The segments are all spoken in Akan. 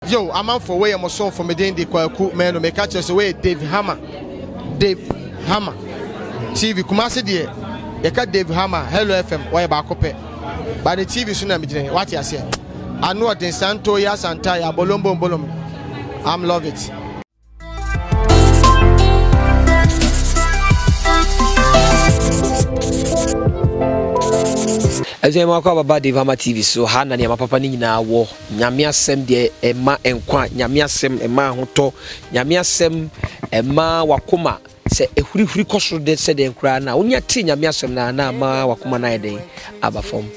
Yo, I'm out for way I'm song for me the Kwaku man no make catch us away Dave Hammer. TV Kumasi dear. You got Dave Hammer, Hello FM, why back up by the TV soon what you say. I know what in Santo ya Santa ya Bolombo Bolom. I'm love it. As you walk about the Vama TV, so Hana Yama Papa Nina war, Yamia Sem de Emma and Qua, Yamia Sem, Emma Hoto, Yamia Sem, Emma Wakuma, say a free cost de said and cry now, only a tin Yamia Sem na Ma Wakuma Nide, Abba form.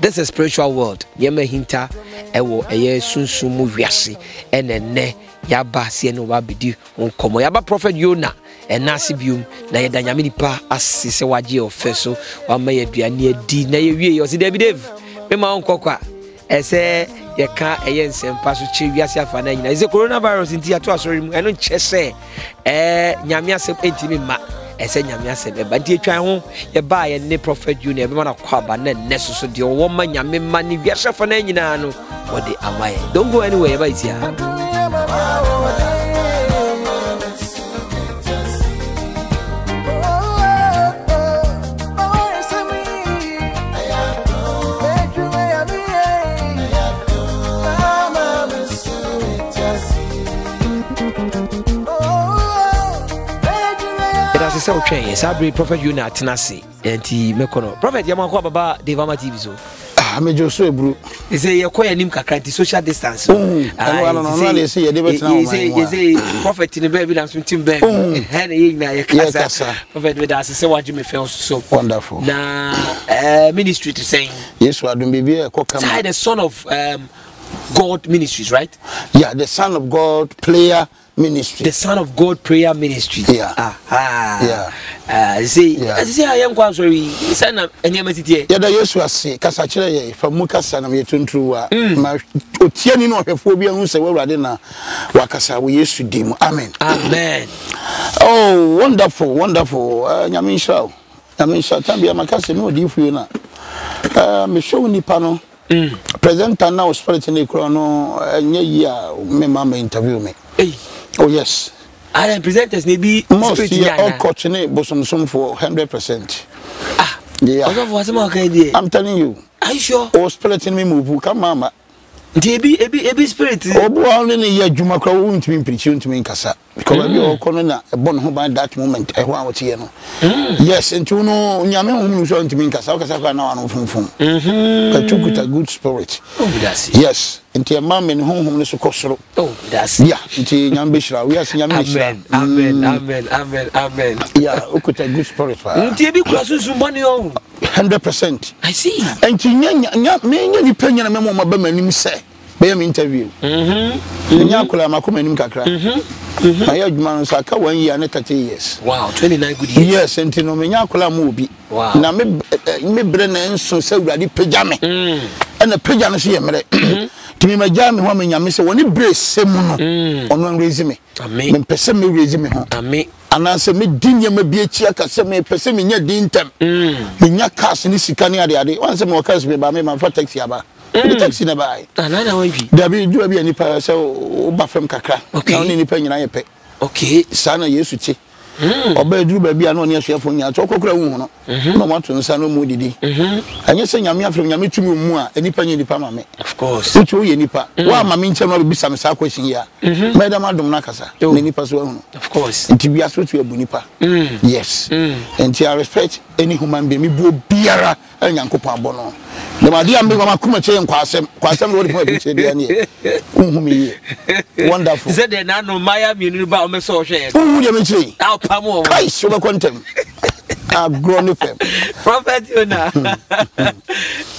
This is a spiritual world, Yama Hinta, Ewo, a year soon move yasi, and a ne Yaba Sieno Wabidi, on Como Yaba Prophet Yona. And Nasibium, na ye danyamini pa asise waje ofeso wa ma ye duane adi na ye wie yo se David Dave me ma onkokwa ese ye ka eye nsempa so che wiase afa na nyina ise coronavirus nti ato asori mu eno nche se nyame asem entimi ma ese nyame asem e ba nti atwan ho ye ba ye ne Prophet Junior be ma na kwaba na nesoso de wo ma nyame ma ni wiase afa na nyina no wo de amaye don't go anywhere ye ba isia. So train Sabri Prophet Yuna Tenasi and Mekono. Prophet Yamakwa Baba de Vama TV so. Ah, me Joshua Bru. He say you call nim kakranti social distance. I don't say you prophet in the baby dance with Timber. Hen igna yakasa. Prophet with us say what you me feel so wonderful. Na ministry to saying. Yes, we do be a cock. The son of God Ministries, right? Yeah, the Son of God Prayer Ministry. The Son of God Prayer Ministry. Yeah. Yeah. See, I am quite sorry. Son of any amity. Yeah, the Yeshua say, Cassachere from Mukasa and Yetuntrua. My Otiani no phobia who say, well, Radina, Wakasa, we used to dim. Amen. Amen. Oh, wonderful, wonderful. Yamisha. Yamisha, Tambia Macassa, no deal for you now. Me show ni panel. Presenter now spirit in the chrono me mama interview me. Oh yes. I presenters maybe most all coaching bosom for 100%. Ah yeah. I'm telling you. Are you sure? Oh spirit in me move come mama. Ebi spirit. Obo only ye adwuma kra wo ntimi preach ntimi nkasa because we all kono na ebon ho by that moment e ho a wote ye no. Yes, ntu no nyame ho mu so ntimi nkasa okasa kwa na wan funfun. But you got a good spirit. Oh that's it. Yes, nti mama ne ho no so kosoro. Oh that's it. Yeah, nti nyame be shira we as nyame shira. Amen. Yeah, you got a good spirit. Nti ebi kura sunsun boni o. 100%. I see. Nti nya me ni panya na memo maba manim se be am interview. Nya kula makoma nim kakra. My adwuma no saka 1 year and 30 years. Wow, 29 good years. Yes, nti no me nya kula mu obi. Wow. Na me bre na enso se urade pagya me. And the pagya no so ye mere. Ti me magya me ho me nya me se woni bre sem no. Ono raise me. Amen. Me pese me raise me ho. Amen. Ananse me dinya ma bi achi aka se me pese me nya din tem. Me nya cash ni sika ni ade. Wan se me cash me ba me man for taxi aba. The taxi na buy. Anana wanji. Da bi do bi ani pa se o ba fam kakra. Na oni ni pa nyina ye pe. Okay. Sana Yesu chi. Oba duru ba bi ana oni asuafo nya to kokora hu no. No want to nsa no mu didi. Anye se nyame afrem nyame tumi mu a eni pa nya nipa ma me. Of course. Uchi o ye nipa. Wa ma me nche no bi sam sa question ya. Madam adom na kasa. Ne nipa so hu. Of course. Nti bi aso tu ebu nipa. Yes. Nti I respect any human being. Me bu biara enyankopon abono. The madia me ma kuma che nkwasem no dey for bi che dey ane. Unhumi ye. Wonderful. Is that na no maya me ni ba o me so hwe. Unhu dey me che. How pamo. Kai so be kontem. I've grown with him. Prophet Yona.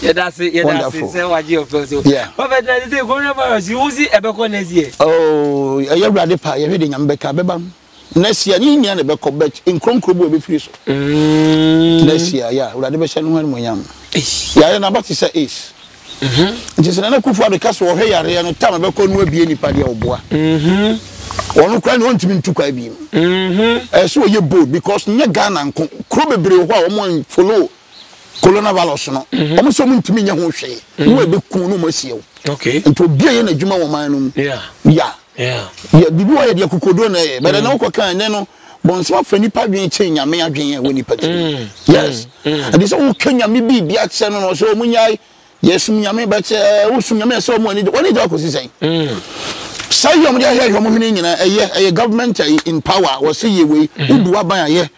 Yeah, that's it. Yeah, that's it. Say what you feel so. Yeah. Prophet, that's it. Coronavirus. You see, ebeko next year. Oh, you ready? Pa, you ready? I'm beka beba. Next year, ni nya ebeko bet. In kronkrobo be free so. Next year, yeah. Ready be shanu hanu nyam. Yeah, na about say is. Just na kufu de kaso wo hwe yare no tam ebeko no abie nipa de oboa. One cry no ntimi ntukwa bi so ye bold because nye Ghana nko kro bebre ho a wo follow coronavirus no omo so muntimi nya ho hwe wo be kun no masiew okay nto bia ye na djuma wo man no yeah bibi wo ye de kokodo na ye but na wo kan ne no bonso afani pa dwen che nyame adwen ye woni pati yes and so wo kanya me bibia che no so munyai yes nyame ba che wo sum nyame so mo ni woni de akosi sen say yom dia here mo hini nyina eye government in power was say we udu aban aye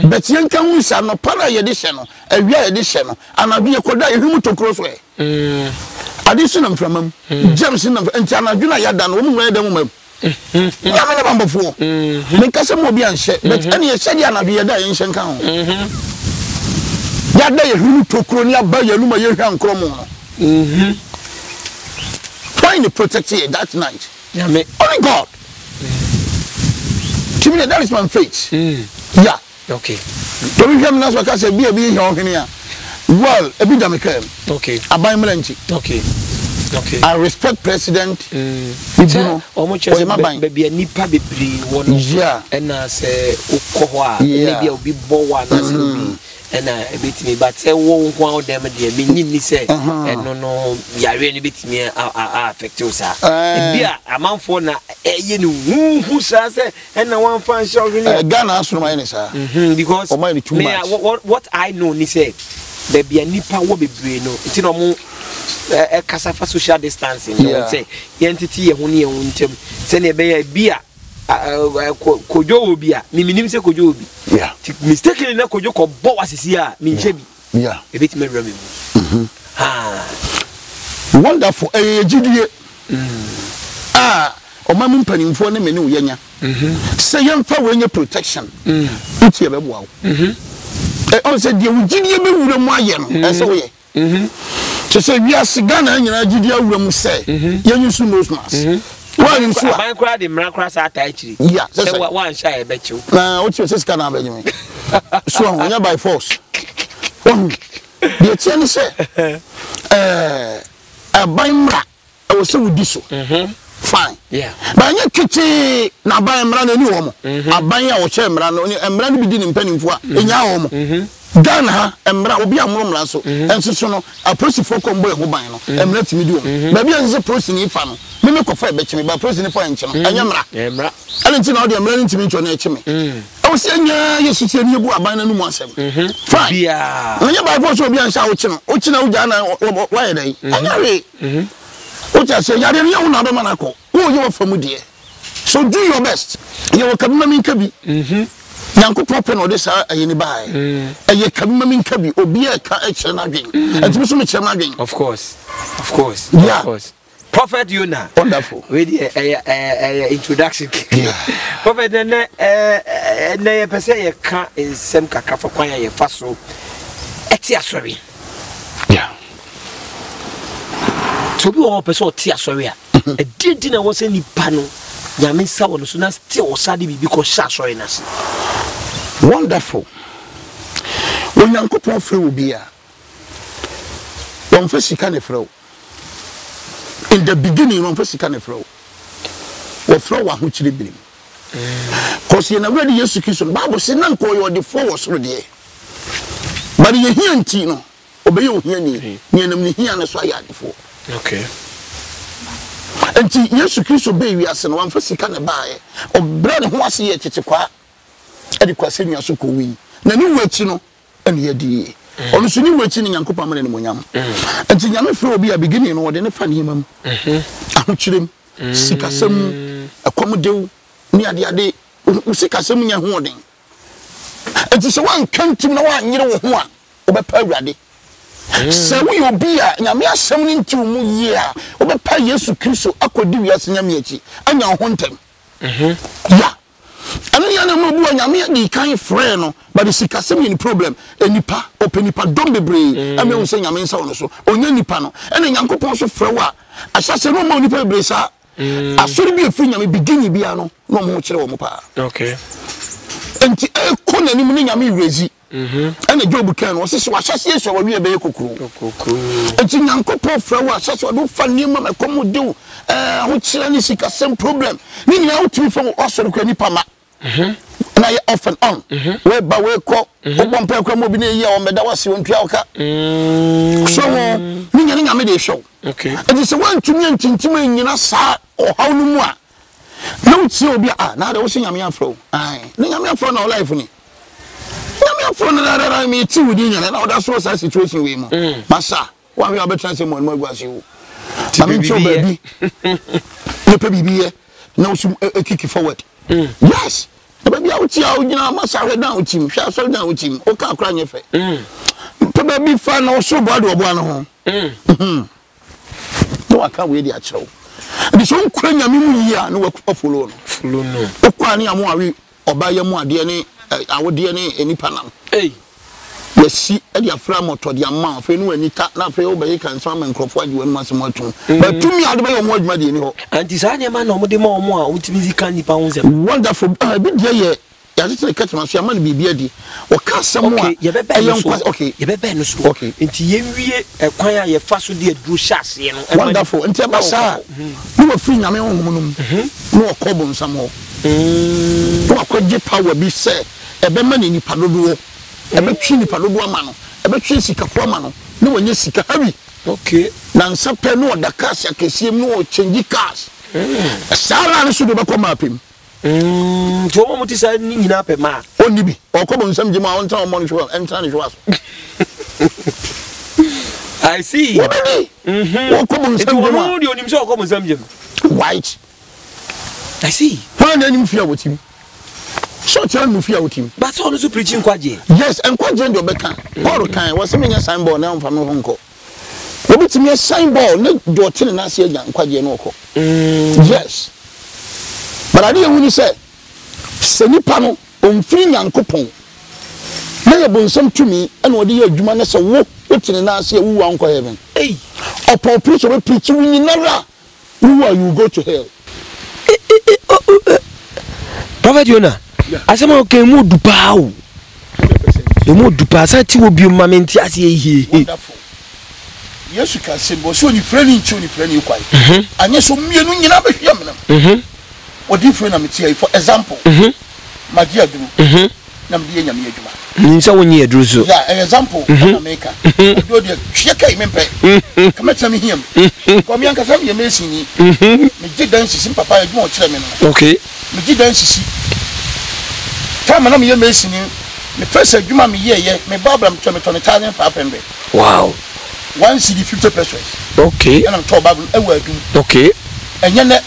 but yen kan hu sa no para ye de hye no awia ye de hye no anadu ye koda ye hum tokro so e addition from James na anadu na yada no mo nwere dem mam ya me na bambofo me kase mo bi anhye but ene ye hye dia anadu ye da ye nhye kan ho yada ye hum tokro ni aba ye luma ye hwa nkro mo trying to protect you that night. Yeah, me. Only God. To me, that is my faith. Yeah. Okay. So we can ask what I say. Be here. Well, a bit of okay. I buy melanchi. Okay. Okay. I respect President. Baby, nipa bibri one. Yeah. And I say, Ukoha. Maybe I'll be born. And a bit me, but say won't go out them, dear. Me say, and no, ya really bit me affect you, sir. Beer, a month for now, you know, who says, and I want fun showing Ghana from my sir. Because what I know, he said, baby, a nipa will be brain, it's no more a casafa social distancing. Say, entity, a honey, send a beer. Kojo bia mi minim se kojo bi yeah mistakenly na kojo ko bo wasisi a mi nche bi yeah e bit me remi wonderful ejidie o ma mu mpanimfo ne me ne uyanya se yemfa wenye protection utie be boawo on se die ujidie be wure mu aye no se wo ye se wiase Ghana nyina jidie awure mu se yenyusu nose mask one so man cry the mrakra sa ta achiri yeah say one shy e be chiu na what you say scan na be nyime so on by force the tiene say abaimra I was so diso fine yeah but anya kiti na abaimra na ni wo mo aban ya wo che mra no emra no bi di ni mpanimfo a enya wo mo Ghana ha emra obi amromra so enso so no aprosi for kombo e ho ban no emra timi di wo ba bia nse prosi ni fa no me ko fa e be chimi ba prosi ni fa enche no anya emra ale nti na odi emra ntimi ncho na echimi e wo se anya yesu tie ni ebu aban na no mu asem fine bia anya ba for so obi ansa wo chi no o chi na wo ja na wa ye dai anya we o ja se yare ni wo na do manako wo ye wo famu die so do your best ye wo kabima min kabi yanko proper no de sa ayeni bae eye kabima min kabi obi e ka e kire na dwen enti so me kire na dwen of course yeah. Of course Prophet Yona wonderful with introduction yeah Prophet na ye pese ye ka ensem kakra fa kwan ye fa so eti asori yeah to be one person eti asori a e didi na wo se nipa no nyame sa wo no so na still osade bi because sha asori na se wonderful when yanko pon free obi a won fa sika ne frɛ in the beginning won fa sika ne frɛ wo frɛ wa ho kyire birim cause ye na ready Yesu Kristo Bible say na nko yo de forward ro de but ye hia nti no obeye ohia ni enam ni hia ne so ayadefo okay enti Yesu Kristo be wi ase no won fa sika ne baaye obra ne ho ase ye tete kwa edi kwase nua so ko wi na ni wachi no ene ye di onu so ni wachi ni Nyankopɔn amane ne monyam enti nyame frɛ obi a beginning no wode ne fa ne yemam ahokyirem sikasem akomodew ni ade sikasem nya ho oden enti so wan kantim na wan nyere wo ho a obepa awurade se we obi a nyame asɛm ni nti mu yi a obepa Yesu Kristo akodi wiase nyame achi anya ho ntem ya anu ya na mo bu nyame di kan frɛ no but sikasem ni problem enipa openipa dom bebre ame wo se nyame nsa wo so onya nipa no ene Nyankopɔn so frɛ wa ahyase no mo nipa bebre sa asori bi efi nyame beginning bia no no mo kyerɛ wo mo pa okay enti ko na nim ni nyame wrezi ene Job kan wo se wa ahyase yeso wa wie be kokuru enti Nyankopɔn frɛ wa ahyase wa do fa niam ma komodew ho kyerɛ ni sikasem problem ni nya wo tumi fa wo asori ko nipa ma na ye off and on we ba we ko obon pe kwa mo bi na ye o meda wase won tua oka so ni nyame de show okay it is one to me ntintim nyina sa o haw no mu a na uti obi na de wo se nyame afro ai ni nyame afro na life ni nyame afro na me ti wudi nyana na oda so sa situation we mu masa wa we obetra se mo no agwase wo mami cho baby no pe bibiye na usum kick forward yes baby a uti a ugina masa we down team hwa so down team o ka akra nyefe pe baby fa na so boado obo an ho no aka we di a chew de so nkura nyame mu yi a no wa follow no o kwa ni amu awi oba ye mu ade ne awode ne enipa nam yesi ade afra moto de amma afa nu anita na afa o be kan so am nkrofo age wanu masem atum but tumi ade be yo mo adwuma de ni ho anti sa ne ma na mo de ma omo a utimi zika nipa ho se wonderful bi de ye ya tete ketma so amana bibia di o ka asem a ye be be no so okay nti ye wie ekwan a ye fa so de aduru hyase no wonderful nti ba sa no wa free nyame honhom no no okobo nsam ho no akwaje power bi se ebe ma ni nipa dodo ebe twi nipa dodo ama no ebe twi sikafo ama no ne wonye sika habi okay na nsape no da cash akesiem no change cash sala no so de be koma apem to mo muti sa ni nyina pe ma oni bi okobo nsam jima on tan mo no show enta ni show aso I see okobo nsam jima no di onim so okobo nsam jima white I see when any fear with him so tell me fear with him but all so preaching kwaje yes and kwaje ndo beka Paul kan was me nya sign ball na mfa me honko obi me sign ball na do tene na se agya kwaje no okọ yes but I didn't wuni say senipa no omfiri nyankopon na ye bonsam tumi na odi ye adwuma na se wo tene na se wu anko heaven upon preach we preach we nyinara you go to hell Prophet Yona asema okay mu dupa o mu dupa sa ti wo bi mamenti ase ehie wonderful Yesu ka se bo so ni freni nchi ni freni kwai anye so mienu nyina be hwia menam odi freni na metia for example magia aduru na mbi nyame adwuma ni se wonye aduru so yeah example na meka do de hwia kai mempe kama tami hiam ko mi anka sam ye mesini me gidan sisi papa adwuma o kire me no okay me gidan sisi tama na me ye mesini me first adwuma me ye me babra me tome 1,500 wow 1 CD 50 pesos okay and I'm talking about adum okay enye ne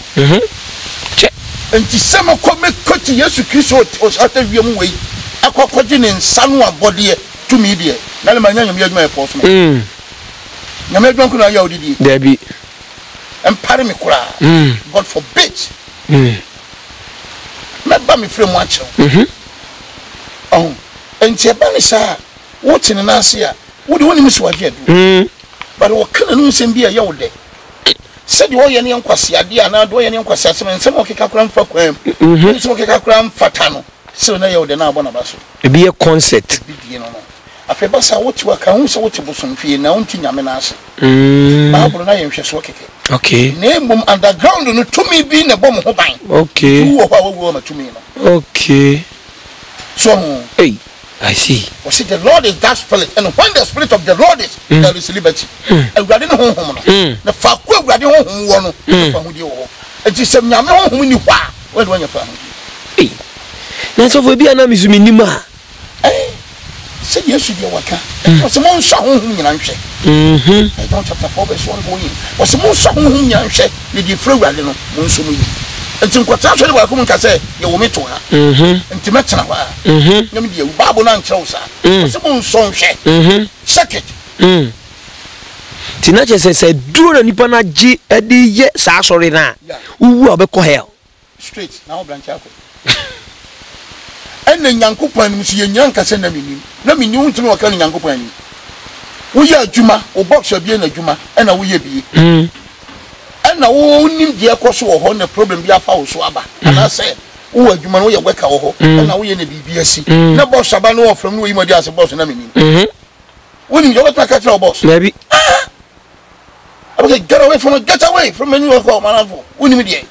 che enti sama ko me koti Yesu Kristo o sata wiem wei akwakoje ne nsanu abode to me de na le manya nyam adwuma e force me nyam adwuma ko na ya odidi Debbie empare me kura God forbid na ba me frame wa chew oh enti e ba ne sa wo tene na ase a wo de woni msiwaje adu but wo kana no nsem bia ye wo de said wo ye ne nkwase ade ana do ye ne nkwase asem nsem o keka kura mfa kwam nsem o keka kura mfata no so na ye wo de na abona baso e be a concept bi die no no afeba sa wo ti wa ka hu so wo ti boson fie na wonti nyame na ase baabro na ye hwe so keke okay na mum underground no tumi bi na bom ho ban okay wo ho wo ma tumi no okay so hey I see. Well, see, the Lord is that spirit, and when the spirit of the Lord is, there is liberty. And we are in home. The fact we are in home, it is a young home in you. When you find hey, that's of a be an amiss minima. Eh, say yes, you are. What's the most song in Anshe? I don't have to focus on going. What's the most song in Anshe? Did you throw I don't know, Monsumi? And some quotation about whom can say, you will meet to her. And to mention her. You babble and chosa. Some song shake. Second. Tinaja said, do the Nipana G. Eddie, yes, sorry now. Who will be hell? Straight now, Blanchaco. And then young Copan, Monsieur Yanka send them. Let me know to know a kind of young Copan. We are Juma, or box of being a Juma, and a we be. Na wo nim dia koso wo ho na problem bia fa wo so aba na say wo adwuma no ye weka wo ho na wo ye na bibia si na boss aba no from no yimo dia as boss na menim wo nim yo weta ka tell boss maybe okay get away from me, you go manafo wo nim dia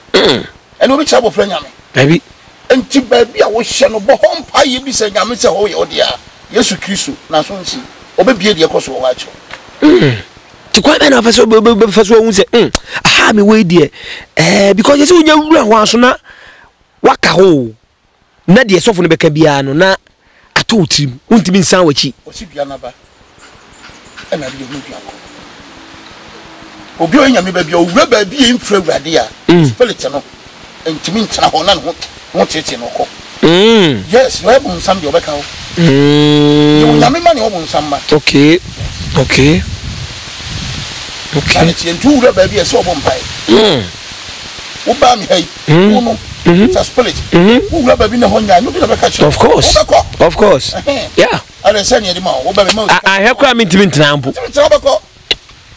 and wo be chabo fra nyame maybe enti baabi a wo hye no bo ho mpa ye bi se nyame se ho ye odia Yesu Kristo na so nsi obebie de ekoso wo acho ti kwa be na fa so be fa so hu se aha me we de because you nya wura ho aso na waka ho na de sofo no beka bia no na ato utrim untimi nsan wachi osi bia na ba na de hu bia ko obi o nya me ba bia owura ba bia infra urade a spirit no ntimi ntana ho na ho tete no ko yes no ebo nsam de obeka ho you nya me ma ne obo nsam ma okay and it's into ura ba bia so obo mpai wo ba mi hai wo no it's spirit ura ba bi na ho nya no bi na beka che of course yeah ale say ne de ma wo ba me ma I hear kwa ntimi ntana ampo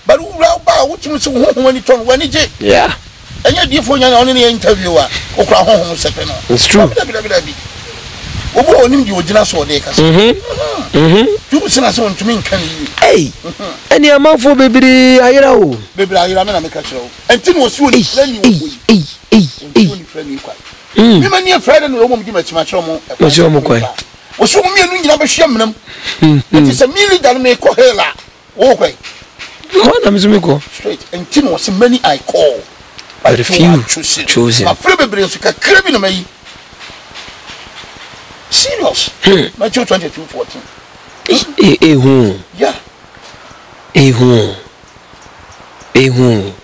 but ura ba wo timi so ho ani ton wani je yeah anya di fo nya na oni ne interview a okura ho sepe no it's true obo onim di ogina so de kasa tu sina so ntumi nkan yi eni amanfo bebiri ayira o bebiri ayira me na me ka kire o enti no osi oni frani oni frani kwa mi ma ni frani no mo mdi machima kire mo macho mo kwa osi mo mienu nyina be hwia menam enti se mi leader me ko hela wo kwa ko na mizumi ko straight enti no osi many I call but if you choose ma frani bebiri so ka kire bi no mai serious Matthew 22:14 yeah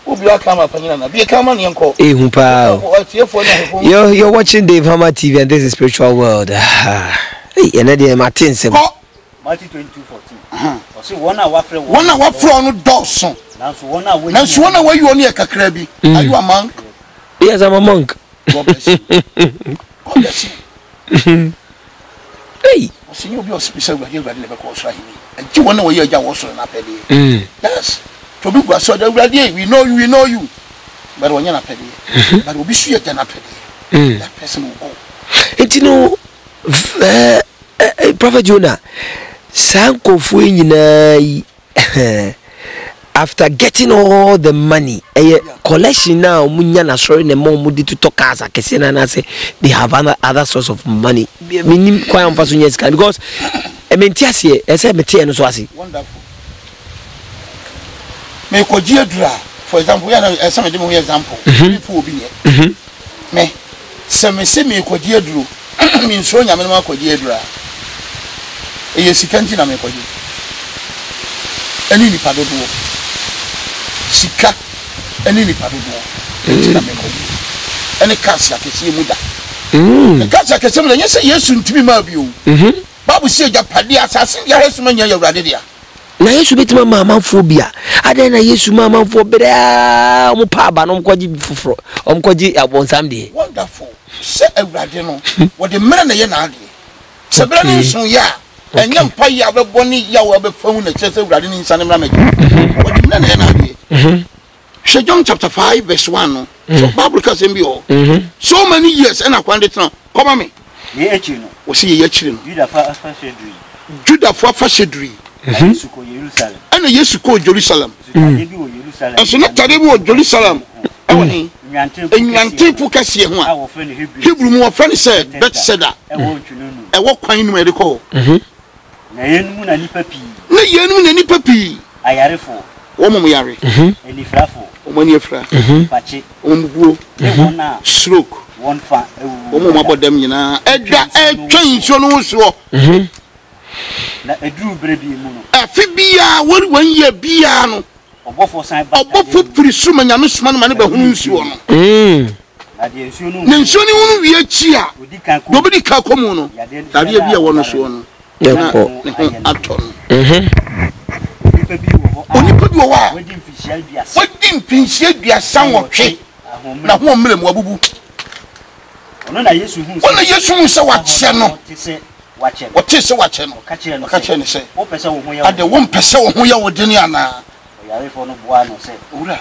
obi akama panyina na bi kama ne enko pa you're watching Dave Hammer TV and this is Spiritual World hey na dey Martin sem Matthew 22:14 o say one a wafre no dawson nanso one a wayi oni e kakra bi are you a monk yes I'm a monk God bless you hey osi obi ospisa urade urade le be ko so ahini enti wona wo ye agya wo so na pede yes to be gwa so da urade we know you but wonya na pede but obi su ye na pede that person will go enti no Prophet Jonah sankofu nyina after getting all the money collection now munya na sorry na mo mudi to talk as akese na say they have other source of money minim kwa am faso nyes kan because mentiase say metie no so ase wonderful me ko giedra for example ya na some dem example people obi ne me se me ko giedro mi nso nya me ma ko giedra sikanti na me ko gi ani ni padodo sika eni ni padodo na me ko eni kasi akesi mu da kasi akesi mu nyese Yesu ntimi ma bi o babu si eja pade asase ya Yesu manya ya urade dia na Yesu betima mamanfo bia ade na Yesu mamanfo bere mu pa ba no mkoji fufuro omkoji abonsam de wonderful se urade no wo de mere na ye na ade se bere ni so ya enya mpa ya be boni ya wo be famu na chese urade ni nsane mra me wo de mere na ye na ade John chapter 5 verse 1 no so Bible ka say bi so many years and akwande tena come me ye echi no wo se ye echi no Judah for fashedri Yesu ko Jerusalem ana Yesu ko Jerusalem so na tade bi wo Jerusalem awoni nyante pu kase ho a Hebrew mu wo friend say Bethsaida e wo kwan nu e ko na yenu na nipa pi ayarefo wo mom yare elifrafo wo mani efra pache ombuo wona stroke one fa wo mom abodam nyina edwa etwan so no so na eduru brebi mu no afi bia wan ye bia no obofo san ba obofo pirisu manyame suma no mane ba hunu nsuo no na de nsuo no nsuo ni hunu wie chi a dobidi ka komu no dade bia wo no so no aton onipa bi wo wa wodi mpinsia biasa wotwe na ho mmere mu abubu ono na Yesu hu se wache no wote se wache no ka che ne se wo pese wo ho ya ade wo mpese wo ho ya wodeni ana yarefo no boa no se ura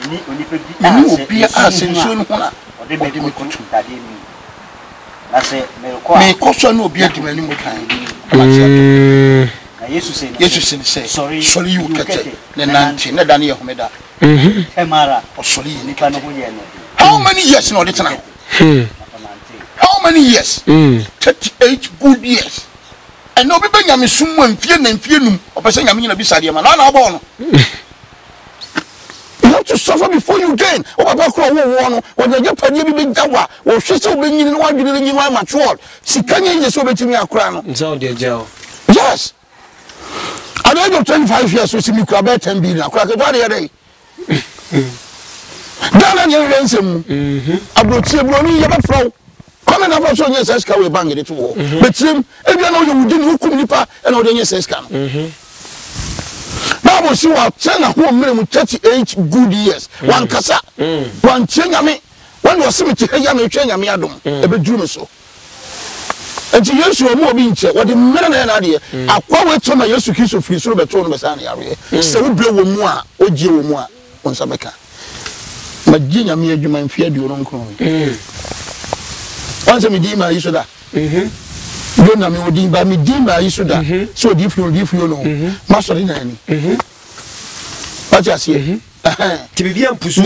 ni onipa bi ni obi a se nsuo no ho na ode me ko tu tade mi na se me ko so na obi adimani mu kan na Yesu se sorry you kete ne nanti ne dani yehomeda emara sorry nipa no ho ye no how many years no dey tena how many years? 38 good years. And no be nyame sum and fear and fear num or person nyame beside him. No. You have to suffer before you gain. When you get paid, you big dawa. Or she's so being in one in you are mature. See, can you just over to me a crown? So, dear Joe. Yes. At the age of 25 years, we see me crab 10 billion. I crack a day. Down your ransom. I brought Brony, you have a flow. Come and have a son, yes, I will bang it to war. But him, if you know you didn't come and all the yes, come. Now, was you are 10 at home with 38 good years. One cassa, one chingami, one was cemetery, Yami Adam, a bedroom so. And to use your more being checked, what the men and idea, I quite to my use to kiss of free so better on the Basani area. So we blow more, or Jim more, on Samaka. But Jim, I'm here, you might fear your own crony. Once a medima, you should have. You know me, would by me, Dima, you should have. So if you know, Master in any. What I see. To be young, push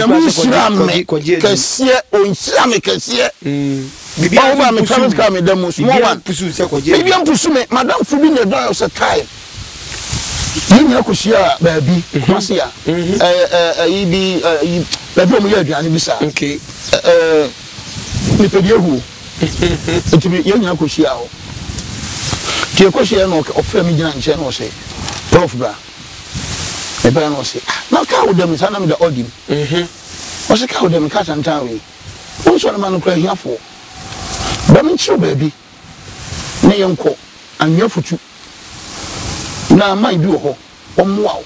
Cassia, or Islamic Cassia. Maybe I'm a travel car, the most one. Maybe I'm pursuing Madame Fubin the door of a time. You know, Kushia, baby, Masia, okay. To be young Kushia. To a question of Femijan Channel say, Prof. Bra. A ban was say, now cow them is under the audience. Was a cow them cat and town. What's one man crying here for? But I'm sure, baby. Nay, uncle, and your foot. Now, my do ho, wow.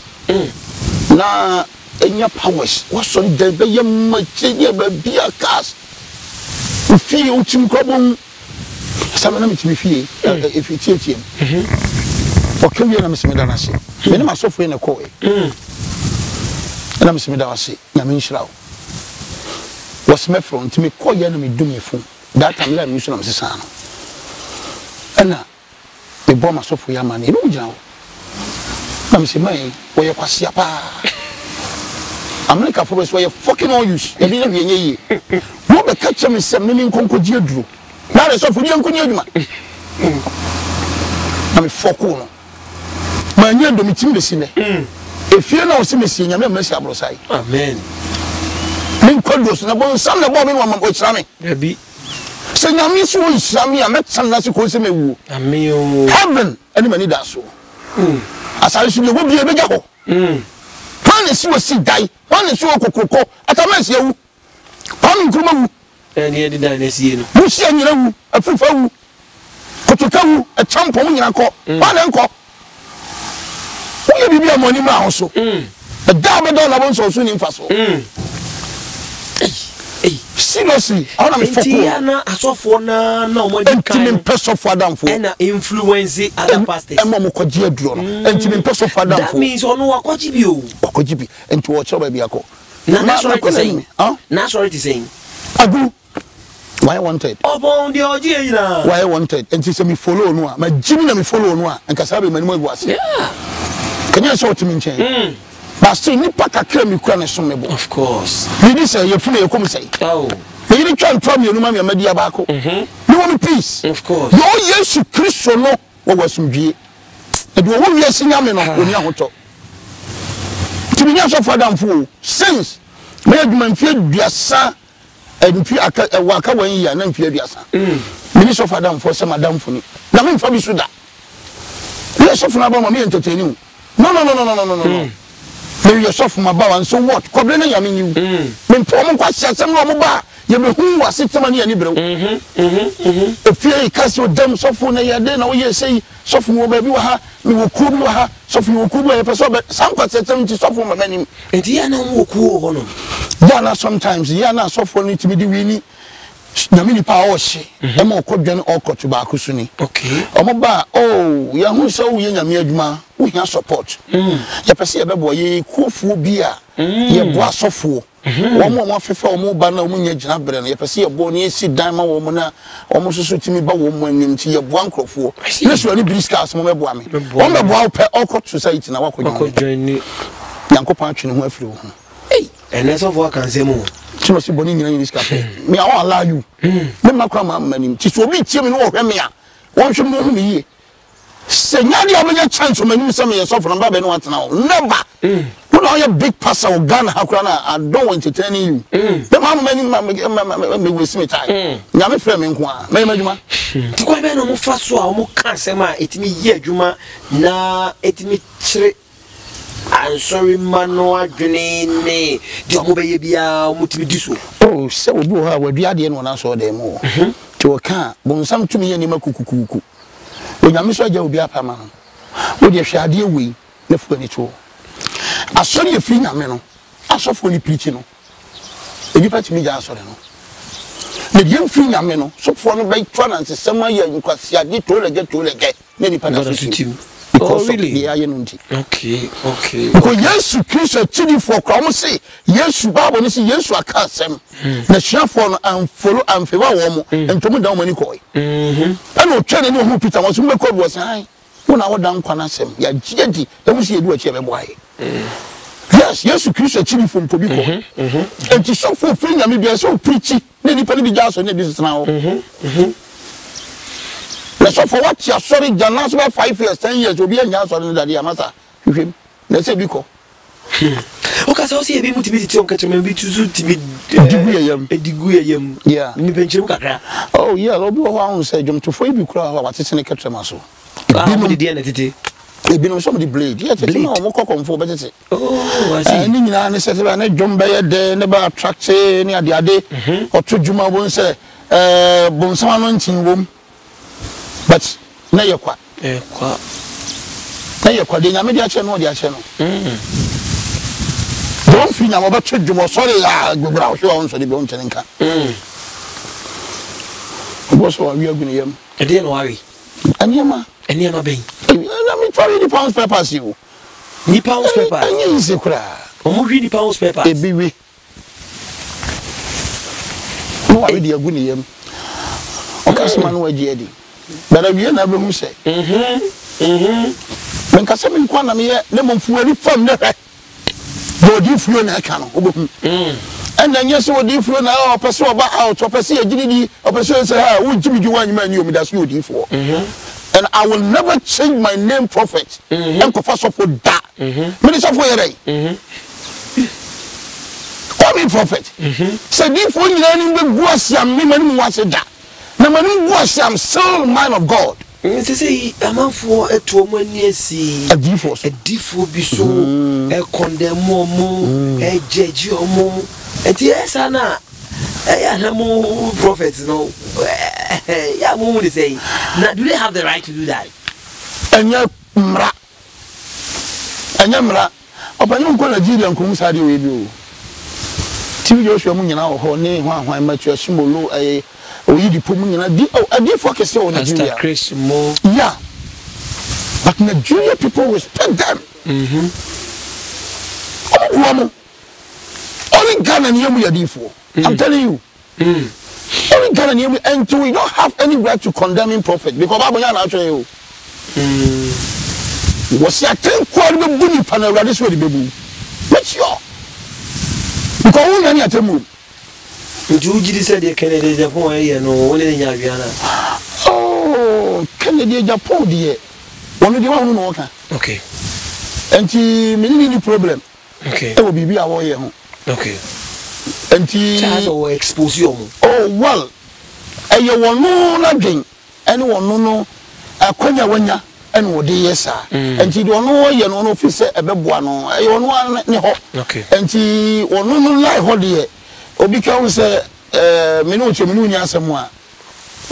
Now, in your powers, what's on the young much be a cast? You feel to problem. Some of them to be free if you teach him. Or can you miss me that I say? When I'm so free in a coy. And I'm Smith, I say, Yamin Shroud. Was my friend to me, call your enemy do me phone. That time, let me show them the son. And now, the bomb myself for your money, no job. I'm saying, my, where you pass your pa. I'm like a forest where you're fucking all use. You didn't be any. What the catcher is some meaning conquer drew. Now it's off for young Kunyama. I'm a four. My near domitim the sinner. If you know, see me seeing a message, I will say, amen. Link Condos, and about some of the woman was Sammy. Baby. So now, Miss Wood, Sammy, I met some Nazi Cosime. Heaven, and many does so. As I should be a big apple. One is you a sick die, one is you a cocoa, at a mess you. Come in Kumu. And here the dynasty. You see, a fufu. Kotukawu, a champion in a court, one uncle. Will be a money also. A double dollar so soon in Faso. Seriously, I'm a Tiana, a software, no more than person for them for an influence other pastors. And Mamma Kojia drone, and to be person for them. That means on what Kojibi, and to watch over Biako. That's what I'm saying. That's what it's saying. I do. Why I wanted? Upon the idea. Why I wanted, and she me follow no. My Jimmy me follow no, and Kasabi Manuel was. Yeah. Can you show to me? But still, you pack a cream you can't assume. Of course. You say you're fully a come say. Oh. But you didn't try and tell me your name, Media Baco. You want peace? Of course. No, yes, you Christian no, what was some G. And you won't be a singer when you're talk. To be answered for them fool. Since Madman feared your son. And fear a worker 1 year and then fear your son. Minister of Adam for some Adam for me. Now, I'm from Suda. Yes, of Nabama me entertaining. No. Maybe you're soft from my bow and so what? Coblena, I mean, you. When Pomo was some Romoba, you know who was 6 money and Ibro. If you cast your damn soft for a then all you say, soft more baby, you will cool her, soft you will cool her, but some parts at 70 soft for my many. And Yana will cool on them. Yana sometimes, Yana soft for need to be the winning. Namini power she, and more codgen or tobacco sunny. Okay. Omoba, oh, young so young a mere we have support. Yapasi a boy, ye cool for beer, ye boss of fool. 1 more 54 more banner when you're jabber, and Yapasi a bonny, sit diamond woman, almost to me about woman into your one crop for. Yes, you only brisk cast, Mamma Boami. On the wall, pay all court society, and I walk with Uncle Johnny. Uncle Patch and who flew. Hey, and that's of what can say more. Chino si boni nyina nis cafe me I won't allow you me makwa ma manim ti so obi tie me no hwe me a won hwe mo hu me yie se nya dia obenya chance manim se me so for number be no atena o never when I a big passer o Ghana hakura na I don't want to entertain you the man manim me we see me time nya me frɛ me nko a me madwuma ti kwa be no mo fa so a mo ka asem a etimi yi adwuma na etimi kyere I'm sorry mano adwene ne di omo be ye bia omo timi di so oh se obi ho a wadua de no na so de mo ti o ka bonsam tumi ye ni makukukuku onyame so agya obi apama no wo de hwade wi na fu ani to asori e fi nyame no asofo ni preach no enipa timi ja asori no na de fi nyame no sofo no bai twa na nsema ye nkwasi ade to lege na nipa na so because really? They are okay. Because Yesu Christ actually for come say Yesu Bible ni say Yesu akasem na share for no and follow and favor wo and to me down money koi. And no twene ni ho Peter was me call was hi. Wona wo dan kwana sem ya giedi e mu say edu achi be boy. Yes, Yesu Christ actually from to be ko. And to show for free na me be so preach na ni pa ni bi jaso na this now. So for what you sorry Jana 5 years 10 years obi anya sorry daddy amasa hwem na say biko okay so see e bi mutimiti on catch me bi tuzu tibi edigu yam yeah ni benchim kakra oh yeah obi ho ahun say jom to foi bi kura wa watete ne ketrema so bi di na tete e bi no so the blade yeah tete na mo kokomfo betete oh I see ni nyina ne say na jom be ye de ne ba attract ni ade oto djuma bon say bon sama no ntin wom but na yekwa de nyame dia che no don't feel na ba che djumo sorry ya gbura hwe on so de be on chenenka bo so wi agune yam e de no awi anyama ben na me try the pounds papers you ni pounds papers anyi nse kura o mo hwi ni pounds papers e bi wi no awi de agune yam o kasema no waji edi bana wie na be hu se men ka se men kwa na me ne momfu ani fam ne hwe bodi fuo na ka no obehu and then yes odi fuo na o pese oba out o pese agiridi o pese say ha wo jimiju wanyima ani o me da so odi fuo and I will never change my name prophet and ko fa so for da me so for yere call me prophet say di fuo nyina ni be guasiam me mani mu wase da na mani guasiam still man of God. Say amanfo eto mani asi adifo bi so e condemn omo e judge omo enti esa na ya na mo prophets no ya mo dey say now do they have the right to do that? Anya mra obanyo nko Nigeria nko musade we bi o ti Joshua mu nyina ho ne hwan matua simolo oyi di pomu nyina di adifo kese o Nigeria Chris mo yeah but Nigeria people respect them only Ghana ni yamu yadifo I'm telling you only Ghana ni yamu and we don't have any right to condemn him prophet because Bible ya na atwe you was ya ten kwari be buni pana rade so de bebu make sure because who nani atemu Juji said the Kennedy Japan area no one in Yaviana. Oh, Kennedy Japan dear. One of the one who know okay. And he many problem. Okay. That will be our way. Okay. And he or expose you. Oh well. And you will know nothing. Anyone no Akonya wanya and what yes sir. And he don't know you know officer a bebuano. I don't want okay. And he will no lie what dear. Obi ka wo se menu nya asem a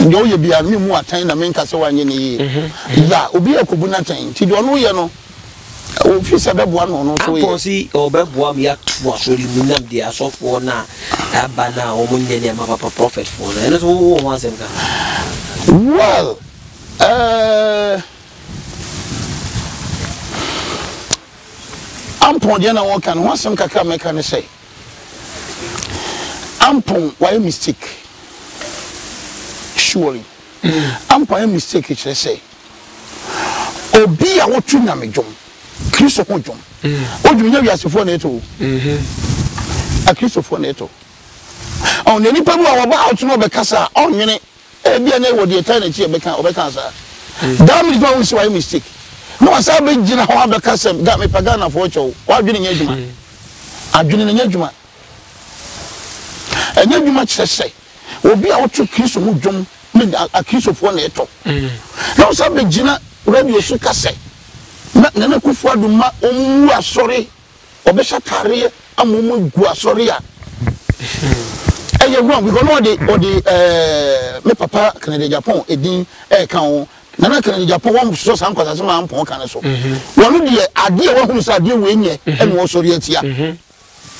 nyo ye bia me mu atan na me nka se wanye ne ye ya obi akobu na tan ti do no ye no o fi se beboa no so ye aponsi o beboa me atu asori mu nam de asofo na aba na o mu nyene ma papa prophet for na eno so wo ho asem ka well ampon de na wo kan ho asem kakra me kan say Ampon, why a mistake? Surely. Ampon a mistake, it say. Obi a what you name John. Christopher John. Oh, you know, you are so neto. A Christopher neto. on the nipa wa ba out no be kasa on nwene e bia na wo de eternity e be kan sa damn it no why mistake no asa be gina ho abeka sem ga me pagana fo cho wa dwene nya adwuma adwene nya adwuma enya adwuma kyerese obi a wotu Kristo mu dwom me a Kristo fo na eto no asa be gina radio su kase na kufu aduma omu asori obesha tare amumu gu asori a eye wrong because no the me papa Canada Japan edin kan na Canada Japan one so san kwasa ma ampon kan so wonu de ade wa hunu sa ade we nye e no sori atia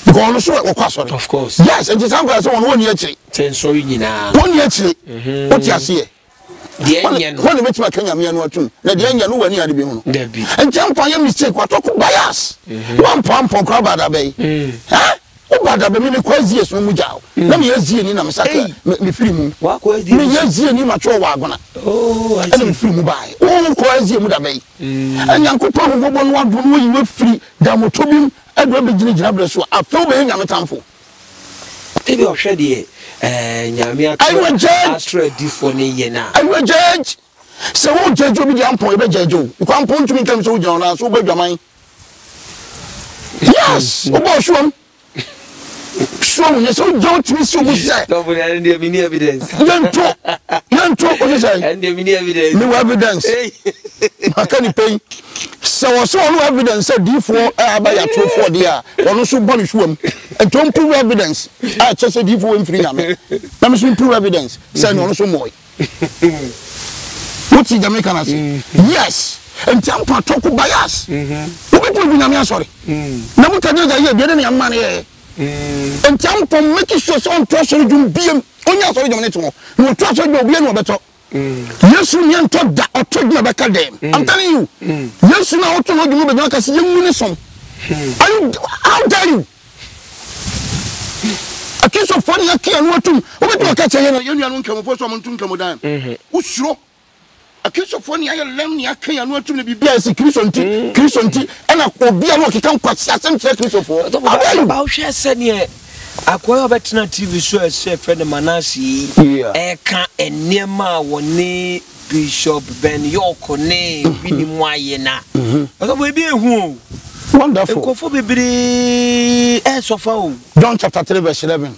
because no so we kwa sori of course yes and san kwasa wonu woni akiri ten sori nyina woni akiri o ti ase de enya no woni metima Kenya me anu atum na de enya no wani ade bi hunu de bi and jampa ye mistake wa to bias one pom kwa bada be ha o bada be me kwazi eso mu jao na me yazie ni na me saka me firi mu wa kwazi me yazie ni ma cho wa agona oh ana me firi mu bai o kwazi mu da be anyankopɔ hobo no ado no yi we firi da motobim ado be gina bre so afo be nya metamfo tebi o hwɛ de nyame astra difo ne ye na I will judge so wo judge obi dia mpon e be judge o ikwa mpon tumi ntam so wo gina na so wo badwaman yes o bo shuam so yes o don't miss you say no but and there many evidence yanto o say and there many evidence no evidence makani pay so no evidence say D4 abaya 24 dia ono so bonu shuam and don't prove evidence I just say D4 free na me na me prove evidence say no so moy what is Jamaican as yes and tampa talk bias we people be na me sorry na mo tade ya be na yamma na and tampa make sure so on trust you biem onya sorry jom ne to no trust you biem no beto yesu nyen to da otod na beka dem I'm telling you yesu na otod no dum be na ka se yemu ne som how dare you a case of funny akia no atum o beto ka che ye no nkamo fo so mo ntum nkamo dan usuro a case of funny aye lem ni akia no atum na bibia se kristonti ana obia no keka kwasi asem che kristo fo ba o hwe se ne akoya obetena TV show e friend Manasi ka enema woni Bishop Ben Yoko ne bini mwaye na o bo bi ehu wonderful ekofo bibiri sofa o John chapter 3 verse 11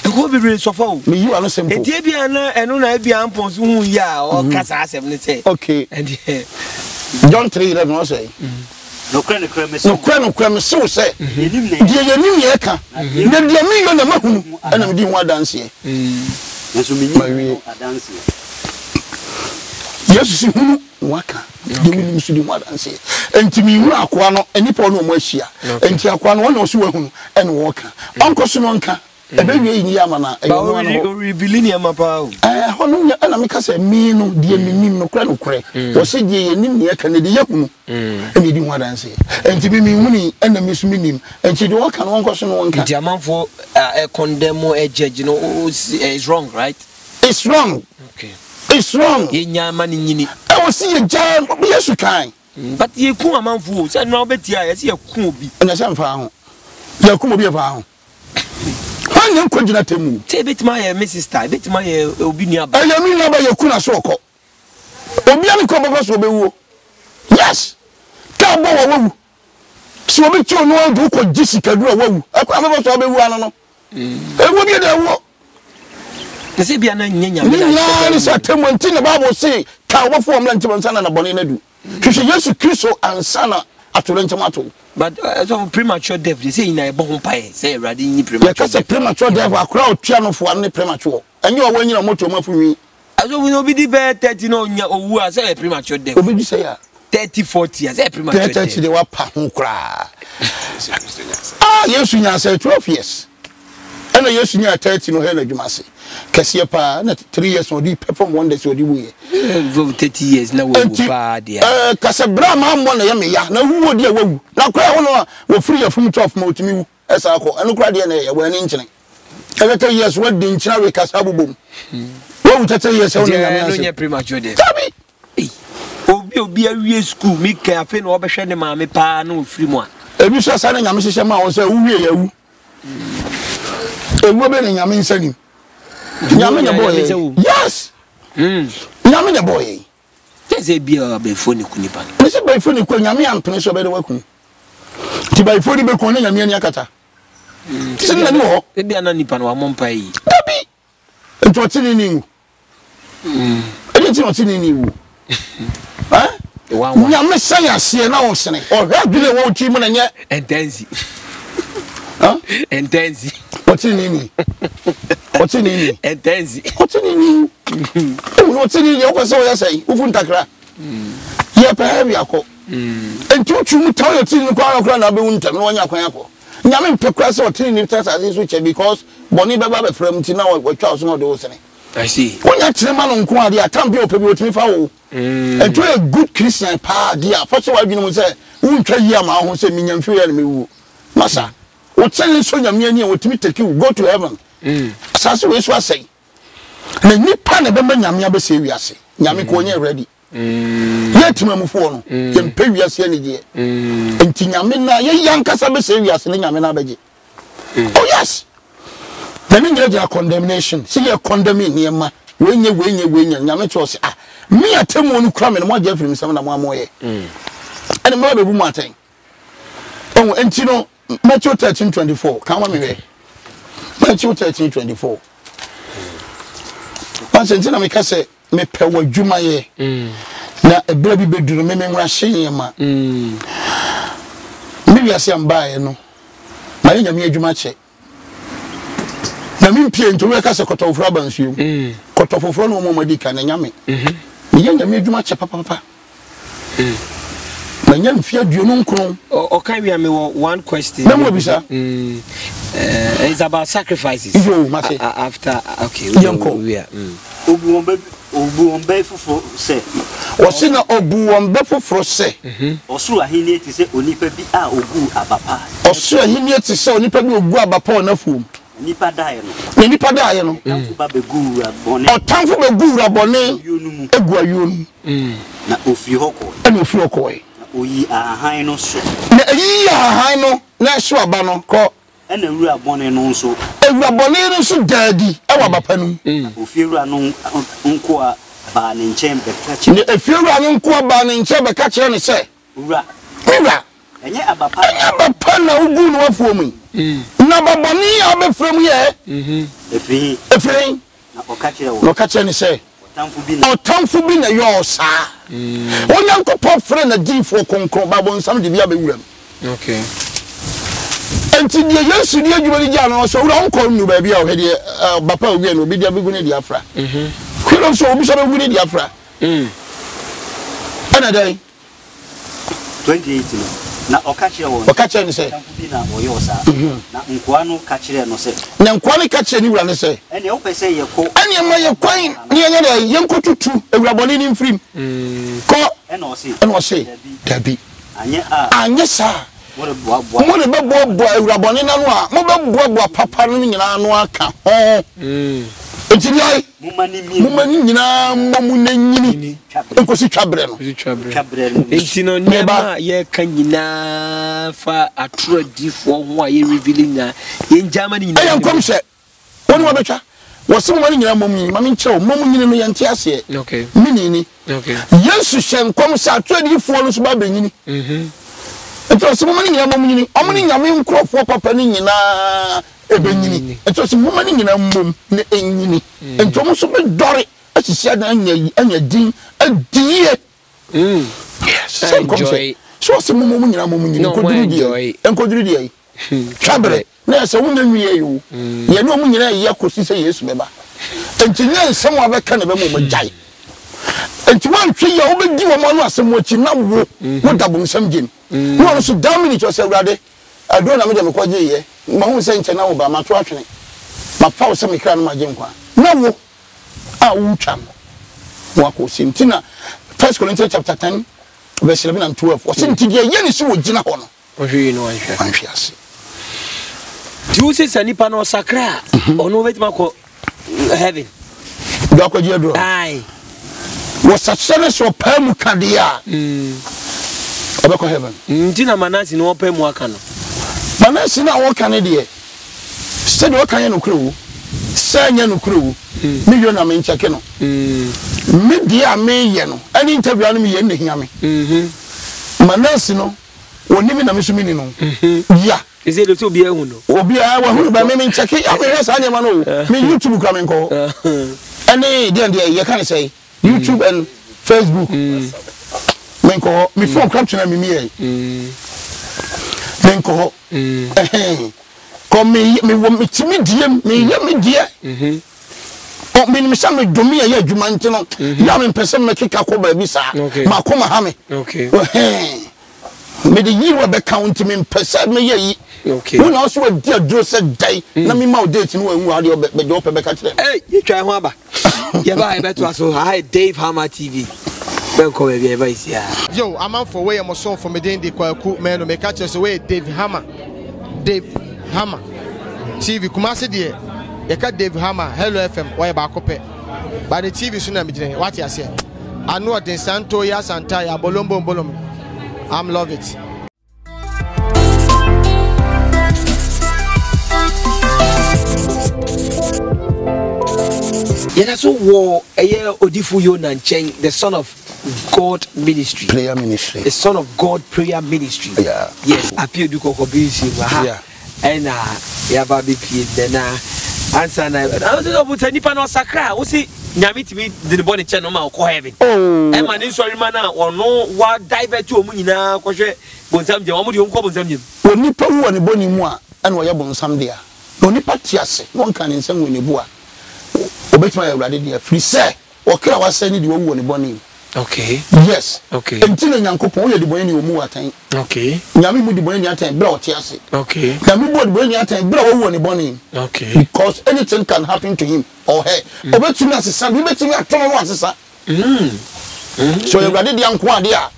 ekofo bibiri sofa o me you are no simple etie bia na eno na bia ampon hu ya o kasa asem ne say okay and John 3:11 what say no kra me so say die yenim ye ka na die mi yo na mahunu ana me di ho adanse yesu mi ni adanse yesu si hunu waka de mi su di ho adanse enti mi hu akoa no enipa no mo ahia enti akoa no wona so wahunu ene wo ka onko so no nka ebe wie yi ama na e no no revealing ya mapa o hono nya ana me ka say mi no die minim no kra no kre wo se die yenim ne ka ne de yakunu ene di ho adanse enti mi huni ana mi su minim enti de wo ka no onko so no nka the amanfo condemn or judge no is wrong right it's wrong okay it's wrong ye nyama ni nyini I was see a giant yesu kan but ye ku amanfo say no betia ye say ye ku obi na se mfa ho ye ku obi fa ho anya kwagina temu te betima ye my sister betima ye obi nua ba aya mi na ba ye ku na so ko obi ani ko ba so bewu yes ka bo wa wu so obi ti onu odu ko jisika duro wa wu akwa ba so bewu ano no ewu bi da wo se bia na nyanya me ni sa temu nti na bible say ka wo fo omla nti bonsana na bone na du hwehwe yesu kristo ansana atoro ntamato but so premature death they say na ebo ho pae say ready ni premature death premature death akura otua no fo ne premature enye o wanyina moto mafunwi aso we no be di be 30 no nya owu a say premature death obi di say ya 30 40 as premature death 30 de wa pa ho kura yesu nya say 12 years ana yesu nya 30 no he na dwumase kese pa na 3 years no di perform wonders odi buye 30 years na wo pa dia kase bra ma mo na ye me ya na hu odi awu na kwa ho wo free ya fum 12 ma otimi wu esa ko enu kra de na ye wa ni nkyene ebe 10 years what di nkyina we kasa bobom wo 30 years wo na me no nya premature death tabi obi awie school mi ka afi na obehwe ne ma me pa na ofiri mu a ebi so sa na nyame hyehyɛ ma wo sɛ wo wie ya wu ewo be nyame nsani nyame ne boy yes nyame ne boy tese bia be phone ku nipa me se be phone ku nyame ampene so be de waku ti be phone be ku ne nyame ani akata sin na ni ho e bia na nipa no amompa yi abi ento tini ni wu ti o tini ni wu ha nyame san ase na wo sene o hwa dule wo twi mu na nye intensi ha intensi o tini ni intensi o tini ni o ko so ya sai ufu ntakra ye pa heavy akọ ento twu mu tawo tini kwa akọ na be wuntam na wonya kwan akọ nyame mpekra so tini ni tata so che because boni beba be from ti na wo twa so no de wo sene I see wonya kirema no nko ade atambe opebi otimi fa wo ento a good Christian pa dia for so wadwene mu say wuntwa yi ama ho say minyamfi ya na mewu masa o tene so nyame ani otimi take you go to heaven asase we so asai na nipa na be nyame abese wiase nyame ko onye ready yet mamufo no yempe wiase ani je enti nyame na ye yankasa bese wiase ne nyame na beje oh yes then you get condemnation see you condemning niema wenye nyame cho se ah me atemu onu kra me no mo je afiri misam na mo amoye ene mo be bu maten oh enti no Matthew 13:24 come me we Matthew 13:24 Pastor na me ka se me pe wadwuma ye na ebra bi beduru me nwra hye ma me wiase ambae no ma ye nyame adwuma che na mi mpie nto we ka se kotoforo abansuo kotoforo no mo madika na nyame me ye nyame adwuma che papa na nyame fia duonu nkron o kan wi am one question na mo bisa it's about sacrifices after okay we are obuombe foforo se o se na obuombe foforo se osuru ahini ti se onipa bi a ogu abapa osuru ahini ti se onipa bi ogu abapa na fuom nipa dae no tamfu ba begu rabone otamfu begu rabone egu ayonu na ofiri hoko na ofiri hoko oyi ahan no so na yi ahan no na so aba no ko ena ewura abone no nso ewura abone no so daadi e wa bapa no ofiri no nko a ba ne nchen be ka che ne ofiri no nko a ba ne nchen be ka che ne se ura enye abapa na ugu no afuomu na baboni abefrem ye efiri na okache wo okache ne se otamfu bi na yo sa onyankopɔ frɛ na difo konkron babon sam de bia bewuram okay enti die yesu die adwuma ni gya no so wura onko nu ba bia o hede bapa obi na obi dia begu ne dia fra kwiro so obi so begu ne dia fra ana dai 28 na okache wo okache ne se bi na oyo sa na nkoa no kachire no se na nkoa ne kachire ni wura ne se ene o pese ye ko ene ma ye kwan ne ye ne yenkotutu ewuraboni ni mfrim ko ene o se dabi anye sa mo le bebo ewuraboni na no a mo bebo papa no nyina no aka ho ejidai mumani nyina mamu na nyini enkosi twabre no entino neba ye kanyina fa atrodifo ho a ye revealing na ye Germany nyina ayan komse woni wabetwa wosim mumani nyina mamu mami nkyerɛ mamu nyini no yente ase okay minini okay yesu hyenkom sa atrodifo no so ba benyini ento so mumani nyina mamu nyini omuni nyame nkrofo papa ni nyina ebenyini ento so mumani nyina mmom na enyini ento mo so be dore asisia na anya din adie yes enjoy so so mummu nyina mamu nyini enkoduru die chabre na se wona nwie yo ye no mu nyina ye kosi se yesu beba enti nya nsem wa beka na be mo magyae enti wan hwe ye obedi wo mo no asem wachi na wo dabo nsem gem no so down cho se urade ado na me de me kwaje ye ma hu se nche na wo ba ma to atwene ma fa wo se me kra no ma gye nkwa na wo a wo twam wo akosi ntina 1 Corinthians chapter 10 verse 11 and 12 wo se ntidia ye ni se wo gina ho no wo hwe no anhwe ase Tuesday sanipa no sakra ono betima ko heaven do akwaje do ai wo satsene so pamu kadia obeko heaven ntina manasi no pamu aka no manasi na wo kan de said what can you crew? Say you crew. Million I mean check no. Media me yeno. Any interview on me and hear me. Manasino. When even a missing no. Yeah. Is it to be a window? Or be I want to me check it. I mean, yes, I know. Me YouTube coming call. Any day you can't say YouTube and Facebook. Men call me phone caption and me. Men call. Come me want me to me dear. Oh, me some do me a jumantino. Yamin person make a coba bisa. Makoma hame. Okay. Me the year be count me person me ye. Okay. When also a dear Joseph day. Na me mau date no wu ade be do pe catch them. Hey, you try one ba. Yeah, ba better so hi Dave Hammer TV. Ben ko be ever is ya. Yo, I'm out for way I'm so for me den de kwaku man no me catch us away Dave Hammer. Dave Hammer TV Kumasi de you got Dave Hammer Hello FM why ba kope. But the TV so na me gine what you say. I know den Santo ya Santa ya bolombo bolom. I'm love it. Yeah, that's all war a year Odifuyo Nancheng, the son of God ministry. Prayer ministry. The son of God prayer ministry. Yeah. Yes, appear to Kokobisi. Yeah. And yeah, baby, then answer na. I don't know what any pan or sakra. We see Nyamiti me the body channel ma ko heaven. Oh. And man sorry man or no what divert to omunina ko hwe bonsam je omudi onko bonsam je. Oni pa wo ne boni mu a na wo ye bonsam dia. Oni pa tiase, no kan nsam wo ne bu a. Obetima ya urade dia free say o kra wa say ni de wo ne boni. Okay. Yes. Okay. Entino Nyankopon ye de boni ni omu atan. Okay. Nyame mu de boni ni atan bra o tiase. Okay. Nyame bo de boni ni atan bra wo ne boni. Okay. Because anything can happen to him or her. Obetumi asesa, obetumi atono no asesa. So you urade dia nko ade a.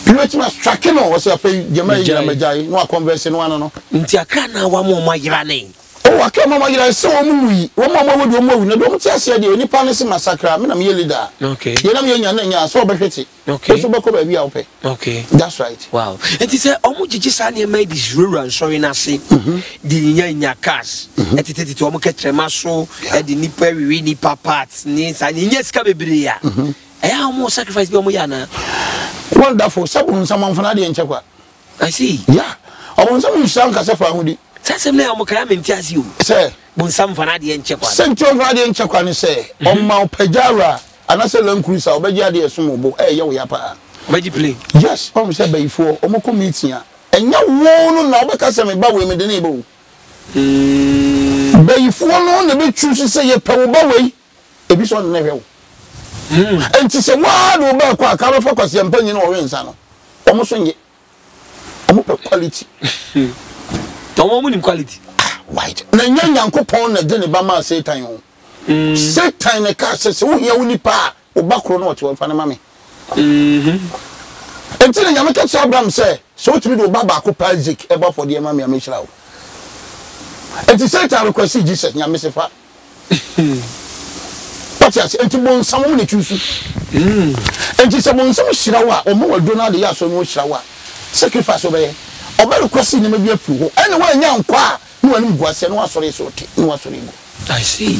Obetumi strike no wo say afei jema yi na majai no converse no ano no. Nti akra na wa mo mayira ne. Oh, I can't mamma, I saw me. One mama would do more. No, don't tell you any palace massacre. I mean, I'm your leader. Okay. You're not young, so better. Okay. So, be okay. Okay. That's right. Wow. And he said, oh, Jisani made this rural, sorry, Nasi. The in your cars. At it to Omoket Tremaso, at the Nipper, Nipper parts, Nins, and yes, Cabibria. I almost sacrificed Bomoyana. Wonderful. Someone from Adi and Chakwa. I see. Yeah. I want some sound Casafa. Sasem na omokra mentias you say bonsam fana de enchekwa sentio fana de enchekwa ne say omma opajara anase lankruisa obeja de esumobo ye wo ya pa obeji play yes om say bayifo omoko meeting a enya wo no na obeka se me ba we me de ne bo bayifo no na be choose say ye pa wo ba we ebi so na hwe wo enti se wa do ba kwa ka fa kwase mpanyi no wo nsa no omo so nye omo pe quality don't want quality. White. Na Nyankopon na de ne ba ma Satan ho. Satan na ka se wo hia woni pa obakro na wo fa na mame. Enti na Nyame ka tsa Abraham se so tumi do baba ko pa Isaac e ba for de mame ya me hira wo. Enti Satan request Jesus Nyame se fa. Patias enti bon samo ne chusu. Enti se bon samo hira wo a o mo wado na de ya so no hira wo a sacrifice obey. Obere kwesi ni mebi afu ho ene wa nya nkwa ni wani mguase no asore so te ni wasore go. I see.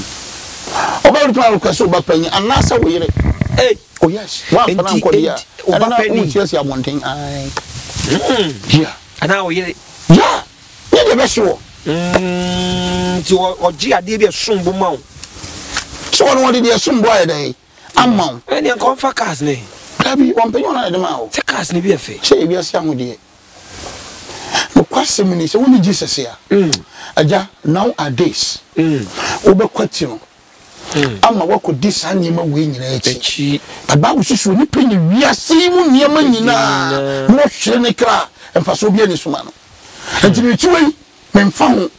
Obere to kwesi obapanyi anasa wo yire. Hey, oh yes. Wa fa na nkodi ya. Obapanyi utiasi amonten. Ai. Yeah. Ana wo yire. Yeah. Ye de be so. Ti oji ade bi esumbo ma wo. So won de esumbo aye dai. Amma. Ene kon fa cars ne. Kabi won penyo na de ma wo. Te cars ne bi efe. Che bi asi ahode. No question me say when Jesus here. Aja nowadays. Obekwati no. Ama wako dis anima we nyina echi. Bible susu ni penye wiase mu niema nyina. No hwere ne kra emfaso bia ni suma no. Enti me chiwe me mfa ho.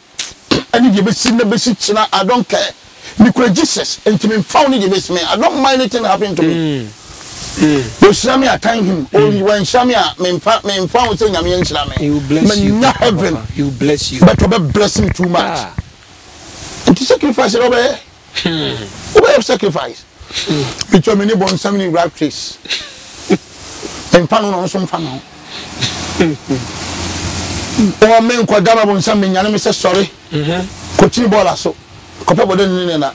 Ani de besi na besi china I don't care. Me kura Jesus enti me mfa ho ni de besi me I don't mind anything happen to me. You shall me attain him. Oh, you when Shamia, me found saying, I'm young Shammy. You bless you. Heaven. You bless you. But to bless him too much. And to sacrifice it over. Obey sacrifice. Between me born some in right place. And Pano on some funnel. Or men quadama on some men, and I say sorry. Coaching ball so. Kopa boden ni na.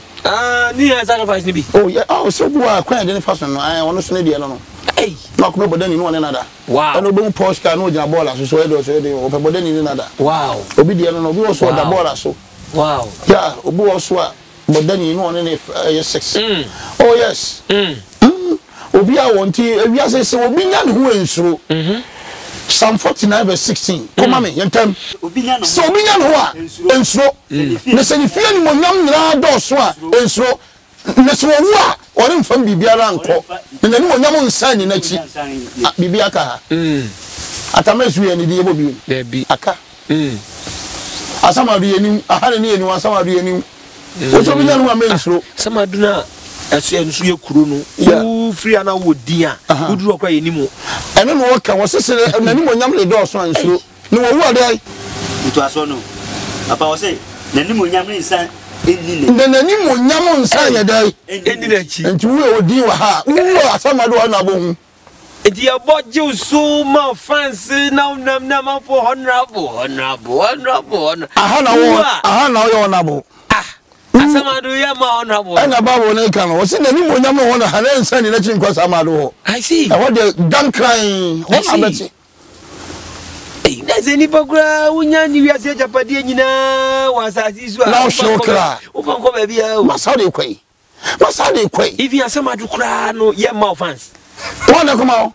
Ni sacrifice ni bi. Oh yeah, oh so bua kwan de fashion no. Ono so ne de no. Hey. Na kopa boden ni no na da. Wow. Eno be Porsche car no gina ball so e do kopa boden ni na da. Wow. Obi de no obi wo so da ball so. Wow. Yeah, obi wo so a boden ni no ne 6. Oh yes. Obi a wonti ebi ase se obi nya ne ho ensuro. Psalm 49 verse 16. Come on, yentem. So obi nya no a ensuro. Na se ni fie ni monyam nyina do so a ensuro. Na se wo a ore mfam bibiara anko. Na ni monyam nsan ni na chi. Bibia ka ha. Atamesu ye ni die bobi. Debi. Aka. Asamadu ye ni ahare ni ye ni asamadu ye ni. O so bi nya no a ensuro. Asamadu na aso ensu ye kuro no. O free ana wo din a. Uduru okwa ye ni mu. Eno no waka wo sesere na ni monyam le do so ansuro. Ni wo wu ade. Itu aso no. Apa wo say na ni monyam ni nsan enni ne. Nani monyam nsan ye dai. Enni na chi. Enti wo odi wa ha. Wo asamadu wa na bo hu. Enti aboje so ma fancy now na for honorable. Aha na wo honorable. Asamadu ya ma honorable. Ana bawo na kan wo se nani monyam no na hana nsan ni na chi nkwa samadu ho. I see. E wo de dan crying. Ho abeti. Na zeni pakura unya ni wiase japade nyina wasasi so na shokra ufanko ba bia o masade kwai if you Asamadu kra no ye ma fans wanda kuma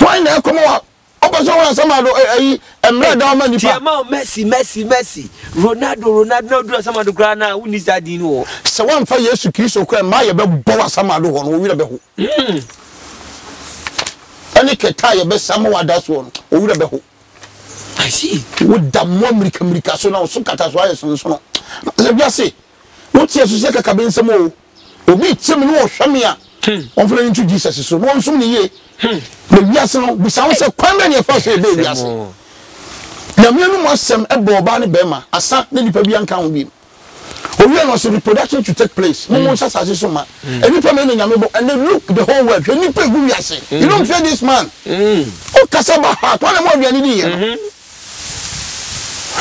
wanda kuma obaso wa Asamadu ayi emre da ma nipa ti ma Messi Ronaldo do Asamadu kra na uni sadin wo se wan fa Yesu Kristo kra ma ye be bo Asamadu ho no wo wira be ho ani keta ye be samu wadaso no wo wira be ho. I see. With the more America so now so kata so no. Se bia se. What ye so se kaka ben samo. Obi tim no hwe me a. On fle into Jesus so. No so ni ye. Le bia se no bi sa se kwan be ne fa so e be bia se. Na me no mo asem e bo ba ne be ma. Asa ne nipa bia nka ho bi. Owi no so reproduction to take place. No mo sa sa so ma. E nipa me no nyame bo and they look the whole world. You nipa gu wi ase. You don't fear this man. O kasaba ha. Kwa na mo bia ni ye.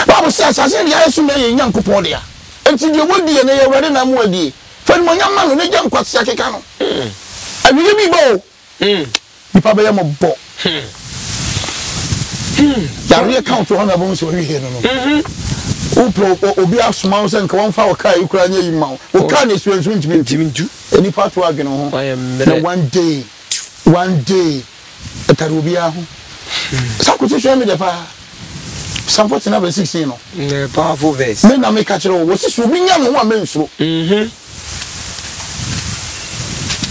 Bible says as in Yesu na ye Nyankopon dia. Enti de wodi ye na ye wade na mo adi. Fa mo nyama no ne gyan kwase akeka no. Abiye bi bo. Nipa be ye mo bo. Ya re account ho na bo so wi he no no. Obi asuma so nka won fa o kai kura nya yi ma. O ka na su ensu ntimi ntu. Nipa to agene ho. Na one day etaru obi a ho. Sakuti so me de pa. Psalm 49 verse 16 no. Powerful verse. Me na me ka kire wo se so bi nya no ho amensuro.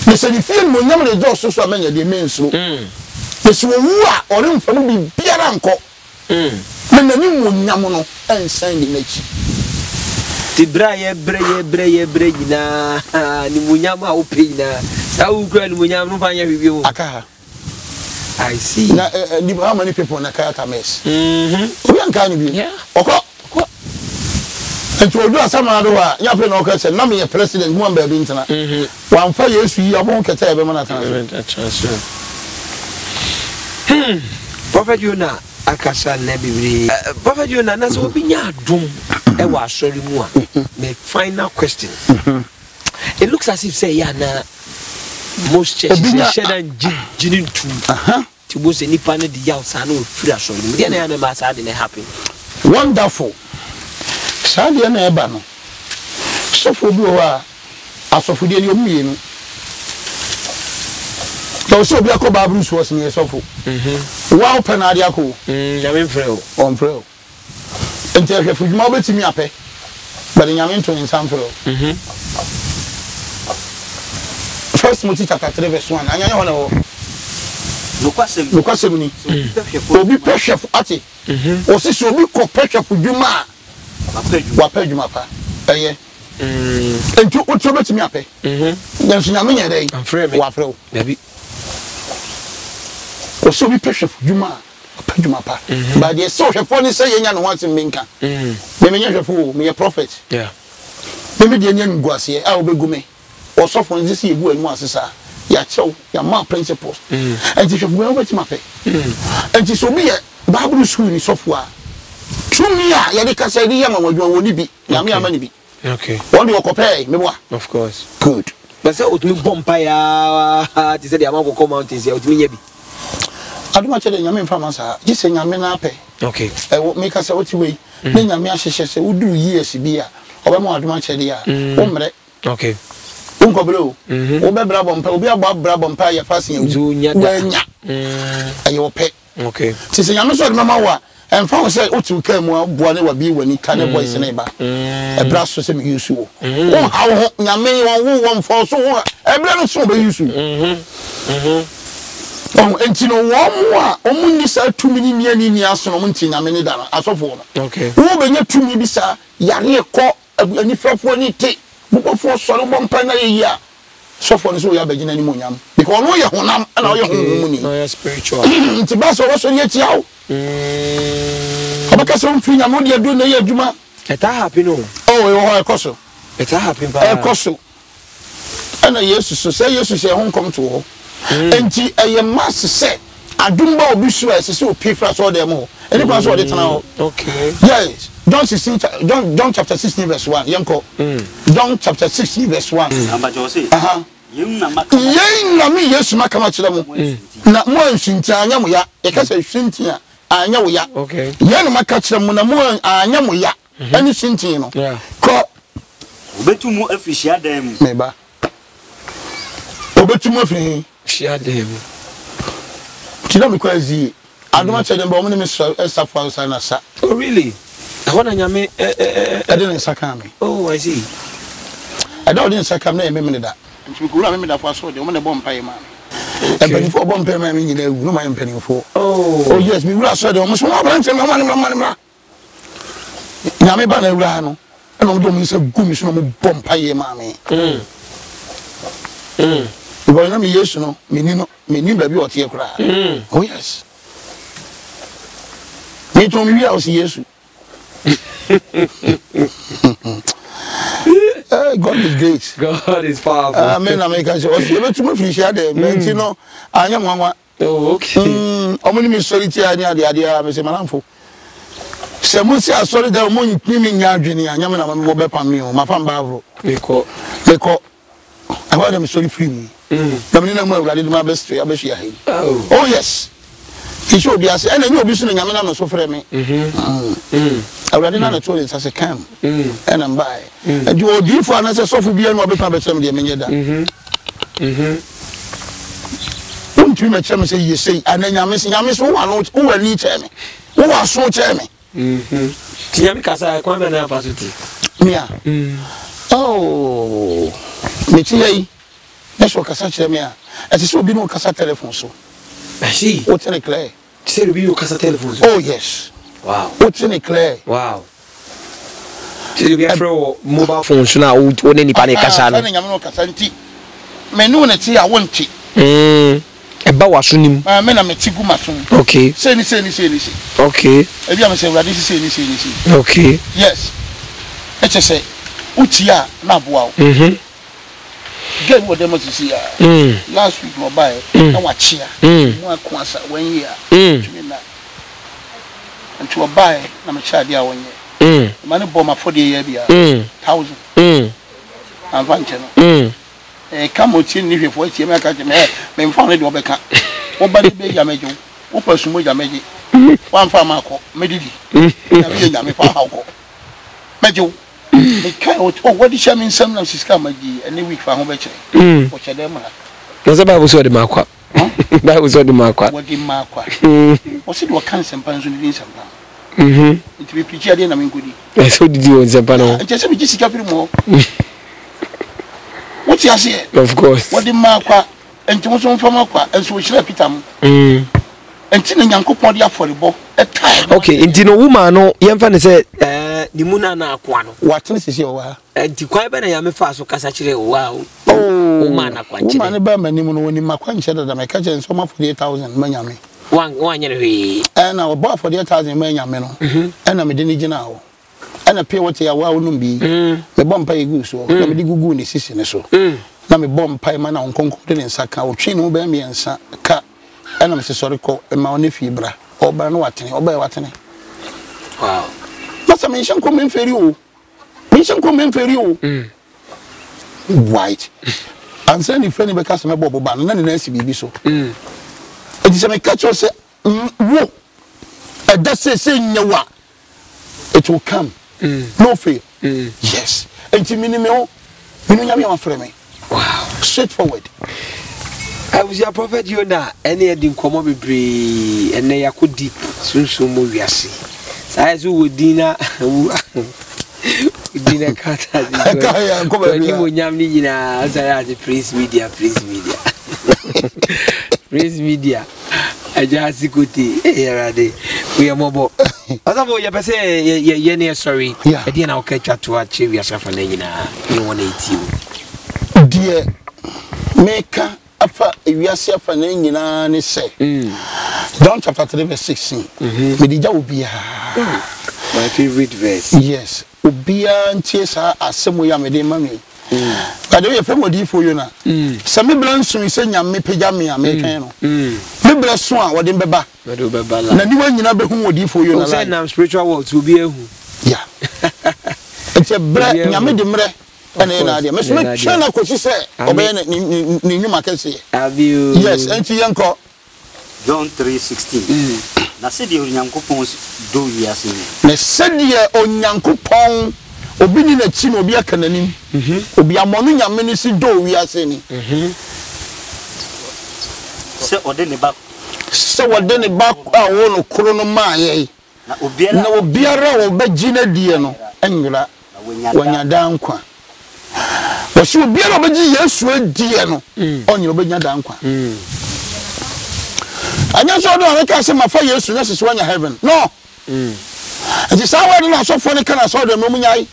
Me se di film mo nyam le do so so amenya de mensuro. Me se wo wu a ore mfam bi biara nko. Me na ni mo nyam no ensan di nachi. Ti braye bre nyina ni mo nyam a ope nyina. Sa wu kura ni mo nyam no fa nya hwehwe wo. Aka. I see. Na how many people na kaya mess? We an kan bi. Yeah. Oko. Enti odu Asamadu wa nya fe na oka se na me ye president mo amba bi ntana. Wan fa Yesu yi abon keta ebe mana tan. Prophet Jonah akasa na bibiri. Prophet Jonah na so obi nya adom e wa asori mu a. My final question. It looks as if say ya na most churches shedan jinin tu. Ti bo se nipa na di yaw sa na ofiri asori mu. Dey na ma sa dey na happen. Wonderful. Sadia na eba no. Sofo bi o a asofo de ni omienu. So so bi akoba Bruce was ni sofo. Wow penadi ako. Nyame freo. On freo. Enti ahwe fuduma obetimi ape. But nyame nto nsam freo. First Timothy chapter 3 verse 1. Anya ho na ho. Lukwasem ni. Obi pressure ati. O se so obi ko pressure fuduma. Wa pedjuma pa. Eye. Enti o tro betimi ape. Nyanso nyame nya dai. Wa freo. Dabi. O so bi pressure fuduma. Pedjuma pa. But the so hwefo ni say yenya no wantin menka. Me menya hwefo me prophet. Yeah. Me de nya nguase a obegume. O so fo nzi se egu anu asesa. Ya chew ya ma principles. Enti hwefo we obeti mape. Enti so bi ye Bible school ni sofo a tumia ya de kasa di ya ma wadwa woni bi nyame ama ni bi okay what do you compare me boa of course good but say otumi bompa ya ti say the amount of mountains ya otumi nya bi aduma che de nyame mfa masa ji se nyame na ape okay me kasa oti we ne nyame ahyehye se uduru years bi a obema aduma che de a o mre okay unko bro o be bra bompa obi agba bra bompa ya fasin ewu nya ayo pe okay ti se nyame so de mama wa emfa wo say otu ka mu aboa ne wa bi wani ka ne voice ne ba e bra so se me yusu wo ha wo nyame wo mfo so wo e bra no so be yusu enti no wo a omunni sa tumi ni ni aso no munti nyame ne da asofo no okay wo be nya tumi bi sa yare ko ani frafo ni te bukofo so no bompa na ye ya sofo no so ya bagina ni monyam because no ye honam na ye honhom ni no ye spiritual enti ba so wo so ye tiawo abaka so mfi nyame de adu na ye adwuma eta happy no oh e ho ekoso eta happy ba ekoso ana yesu so say yesu say hon come to ho enti eye mass say adumba obi so ese so pifra so dem ho eni kwa so de tana ho okay yes John chapter 16 verse 1 yanko John chapter 16 verse 1 amba jose yin na me yesu makama kire mu na mo ansunti anya mo ya e ka say sunti a anya wo ya okay ye na maka kire mu na mo anya mo ya ani sunti no ko obetumu afishia dem me ba obetumu afi shia dem kila me kwa zi adoma che dem ba mo ne me safa sa na sa oh really I want nyame I didn't sakam me oh I see I don't sakam na me me da nti ko me da fo so de mo ne bom pae ma e bani fo bom pae ma me nyina ewu no ma mpani fo oh yes me wura so de mo so ma branche ma ma nyame ba na wura no e no do mo se gumi so no mo bom pae ma me Because na me yesu no me ni ba bi ote kura oh yes me to me wi a o si yesu God is great. God is powerful. Amen. America say, "O se be tuma finish ade, menti no anya mwanwa." Oh, okay. Omuni mi sorry ti ani ade me se manamfo. Se mu se asori da mo nyimi nya adwene anya me na me be pam mi o, ma fam ba avro. Beko. I want them sorry free me. Na me na mo awurade de ma best ya be hia he. Oh yes. He should be as any obi so nyame na no so frɛ me. Awurade na to it as a cam and am by and you do for an so for be no be pa be sem de menye da untu me chem say you say and nyame so wa no wo ni che me wo wa so che me nyame kasa kwa be na pasiti mia oh me ti yi na so kasa che me a e se obi no kasa telephone so see what's in clear say obi no kasa telephone so oh yes wow what's in clear wow say obi afro mobile phone so na o ne nipa ne kasa no na nyame no kasa nti me no na ti a wonti e ba waso nim me na me ti gu maso okay say ni okay e bia me say urade say ni okay yes e che say uti a na boa o get what them to see last week no buy na wa chia mo akwasa 1 year tumi na nti wa buy na me cha dia 1 year mane bo ma for the year bia 1000 avanche no kamo tie ni hwefo tie me ka je me mfa no de obeka wo ba de be ya mejo wo pasumo ya meje wa mfa ma ko medidi na be ya me fa ha ko mejo e kai o what the shamin sam na siska magi any week fa ho be kire o chede ma no se ba bo so de makwa ba bo so de makwa wo de makwa o se do kan sempa nso ni sempa nti be pichi ade na me nkodi e so didi o sempa no nti se bi ji sika firi mo what you say of course what the makwa enti mo so mfa makwa enso o hira Peter mo enti na Nyankopon de aforebo e time okay enti no woman no yemfa ne se ni muna na akwa no watene sisi o wa enti kwan be na ya me fa so kasa kire o wa o woman na kwa kire woman ba mani mu no woni makwa nche da me ka je nso ma 40000 manyame wan nyere hwe na o ba 40000 manyame no na me de ni gina o na pe wote ya wa wonum bi me bom pa egu so na me di gugu ne sisi ne so na me bom pa ma na onkonko de nsaka o twi no ba me nsa ka na me se sori ko ma one fibra o ba no watene o ba watene wow Pastor mention come inferior. Mention come inferior. White. And send the friend because my Bobo ban and then be so. It is a catch us wo. And that's saying no what it will come. No fear. Yes. And to minimum, you know, for me. Wow. Straightforward. I was your prophet, you know, any didn't come up with bree, and they are could deep soon more. We are see. As who would dinner, dinner cat, you would yammy as I had the Prince Media, Prince Media. I just could here we are mobile. Although you say, you're sorry, I didn't know catch up to achieve yourself and you 180. Dear, make afa ewiase afa na nyina ne say John chapter 3 verse 16 medija obia my favorite verse. Yes, obia ntie sa asemo ya mede ma me but we fam odi fo you na se me blanso se nyame pagya me american no me blaso a wode beba na niwa nyina be hu odi fo you na say na spiritual world to be ehu yeah it's bra nyame de mre ene na dia me try na kosi se obey ni nyuma kese yes enti yanko John 3:16 na se de onyankopon do wiase ni na se de onyankopon obi ni na chi no obi aka nanim obi amono nyame ni si do wiase ni se ode ne ba a wo no kro no maaye na obiara wo ba gina die no enwura wanyada nkwa Wasu obiara obeji Yesu adie no onye obenya da nkwa anya so do aka se mafa Yesu na sese wanya heaven no ati sawa na so fo ne kana so do mu nyai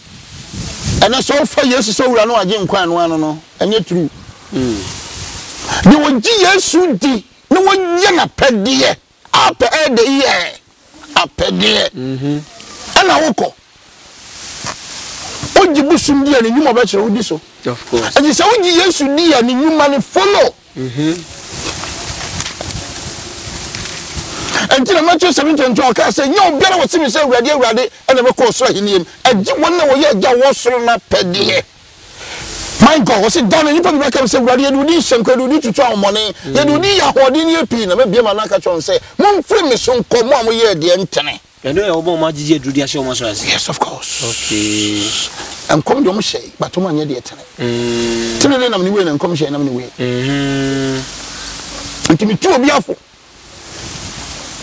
ana so fa Yesu so wura no age nkwa no ano no anya true ni woji Yesu di ni wonya na pedie apa ede ye apedie ana woko oji busum dia ni nyuma ba chere odi so of course and so oji Yesu dia ni nyuma ni follow and till Matthew 17:12 ka say nyo biara wo simi say awurade and be call so ahiniem agi won na wo ye agya wo soro na pedie my God was it down and you probably come say awurade you need shenko you need to try money you need ya hodi ni epi na me bia ma na ka chon say mon free me so nkomo am ye de ntene. You know, you're more jiji do the show. Yes, of course. Okay. I'm coming to say, but I'm not yet. Tell me, I'm new and come share. I'm new. And to me, too, be awful.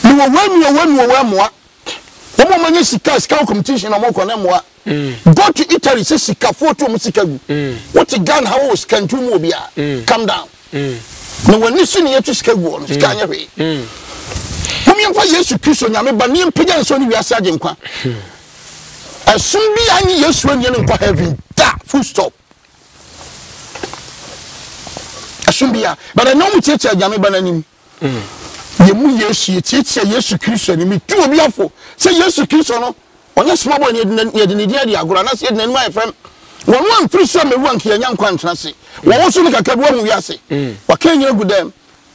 You were one more. The woman is a scout competition. I'm more on moi. Go to Italy, say, Sika, 4 to Musica. What a gun house can do mobia. Come down. No one listen here to schedule. Scan away. For Yesu Christ nyame ba ne mpagya so ne wiase agye nkwa asum bi anyi Yesu anye nkwa heaven da full stop asum bi but I know mu cheche nyame ba nanim ye mu Yesu cheche Yesu Christ ni mi tu obi afo say Yesu Christ no onye small boy ne de ne dia agora na say de nanu my friend won wan free so me wan kiya nkwa ntena se wo so ne kakabu wan wiase wa kan yegu dem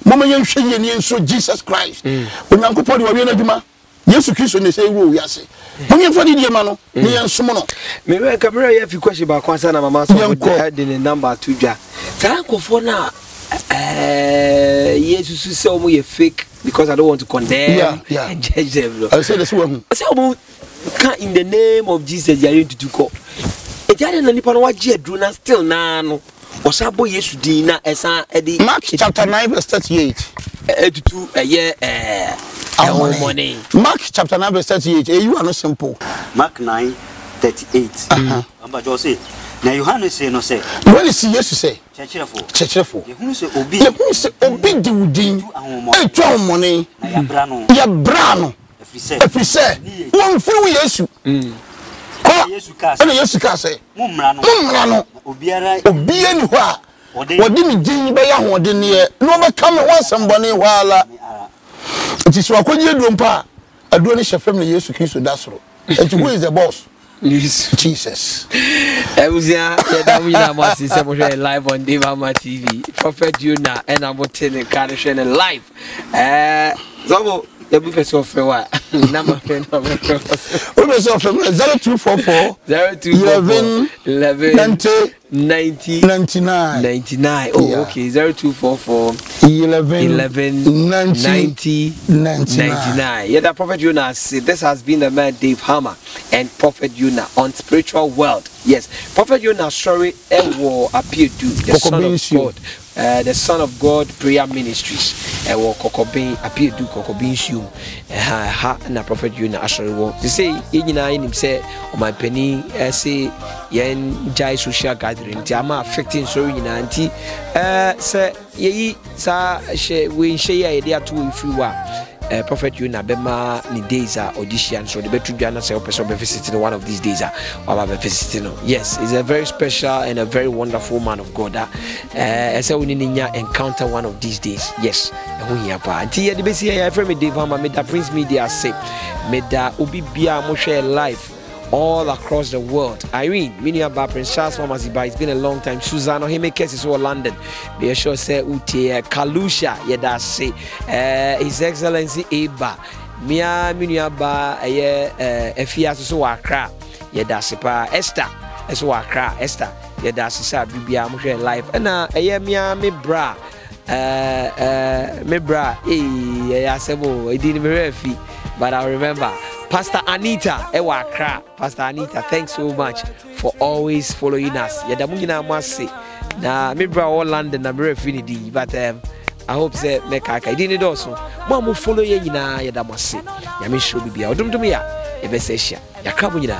Mama yen hwe ye nso Jesus Christ. Onyankopɔ de wa wie na dwuma. Yesu Kristo ne say wo wiase. Monye fa di ma no, ne yen som no. Me we camera ye fi question ba kwansa na mama so de ne number to dwa. Tankofo na Jesus say omo ye fake because I don't want to condemn and judge them. I say this one. I say omo can in the name of Jesus you are going to call. E jare na nipa no wa je adru na still na no. Osabo Yesu di na esa edi Mark chapter 9 verse 38 edutu money. Mark chapter 9 verse 38 you are not simple. Mark 9:38 amba jo say na Yohane say no say when you see Yesu say chechefo ye hu say obi di udin e tu amone na ya bra no efri say won firi Yesu Yesu ka say mumra no obiara ni ho a wodi mi din be ya ho de ne no be kam ho asembone wala it is wakonye dompa ado ne hwefem na Yesu Kristo dasoro and who is the boss Jesus. Ebuzia yedamina masi se mo live on Devama TV. Prophet Juna and I'm watching the live. Zobo The book is of what? Number 0244 11 90 99. Oh, okay. 0244 11 90 99. Yeah, that Prophet Yonah said this has been the man Dave Hammer and Prophet Yonah on Spiritual World. Yes, Prophet Yonah sorry will appear to the Son of God. The Son of God Prayer Ministries will Kokobin appear to Kokobin Shum na Prophet Yonah actually walk. They say in him say on my penny say yen jai social gathering tiama affecting sorry in auntie say ye sa we share idea to if you are Prophet Yonah bema ni days audition so the better Jana say person be visiting one of these days or be visiting. Yes, he's a very special and a very wonderful man of God. I say we need encounter one of these days. Yes, who here pa until the best here friend me Dave Hammer me that Prince Media say me that obi bia mo share live all across the world. Irene, Miniaba, Prince Charles Mamaziba, it's been a long time. Susanna, he make cases all London. Be sure say Uti Kalusha, yeda say His Excellency Eba. Mia Miniaba, Efia so Accra, yeda sepa Esther, so Accra, Esther, yeda sisa Bibia Moshe life. And mia me bra. Me bra, Yasebo, I didn't refi, but I remember. Pastor Anita, Ewakra. Pastor Anita, thanks so much for always following us. Yadamugina must say, na me bra all London na very finity, but I hope say make I didn't also. Mamu follow ye na yadamase. Yami show bibi. Odum to me ya. Ebesesha. Yakamugina.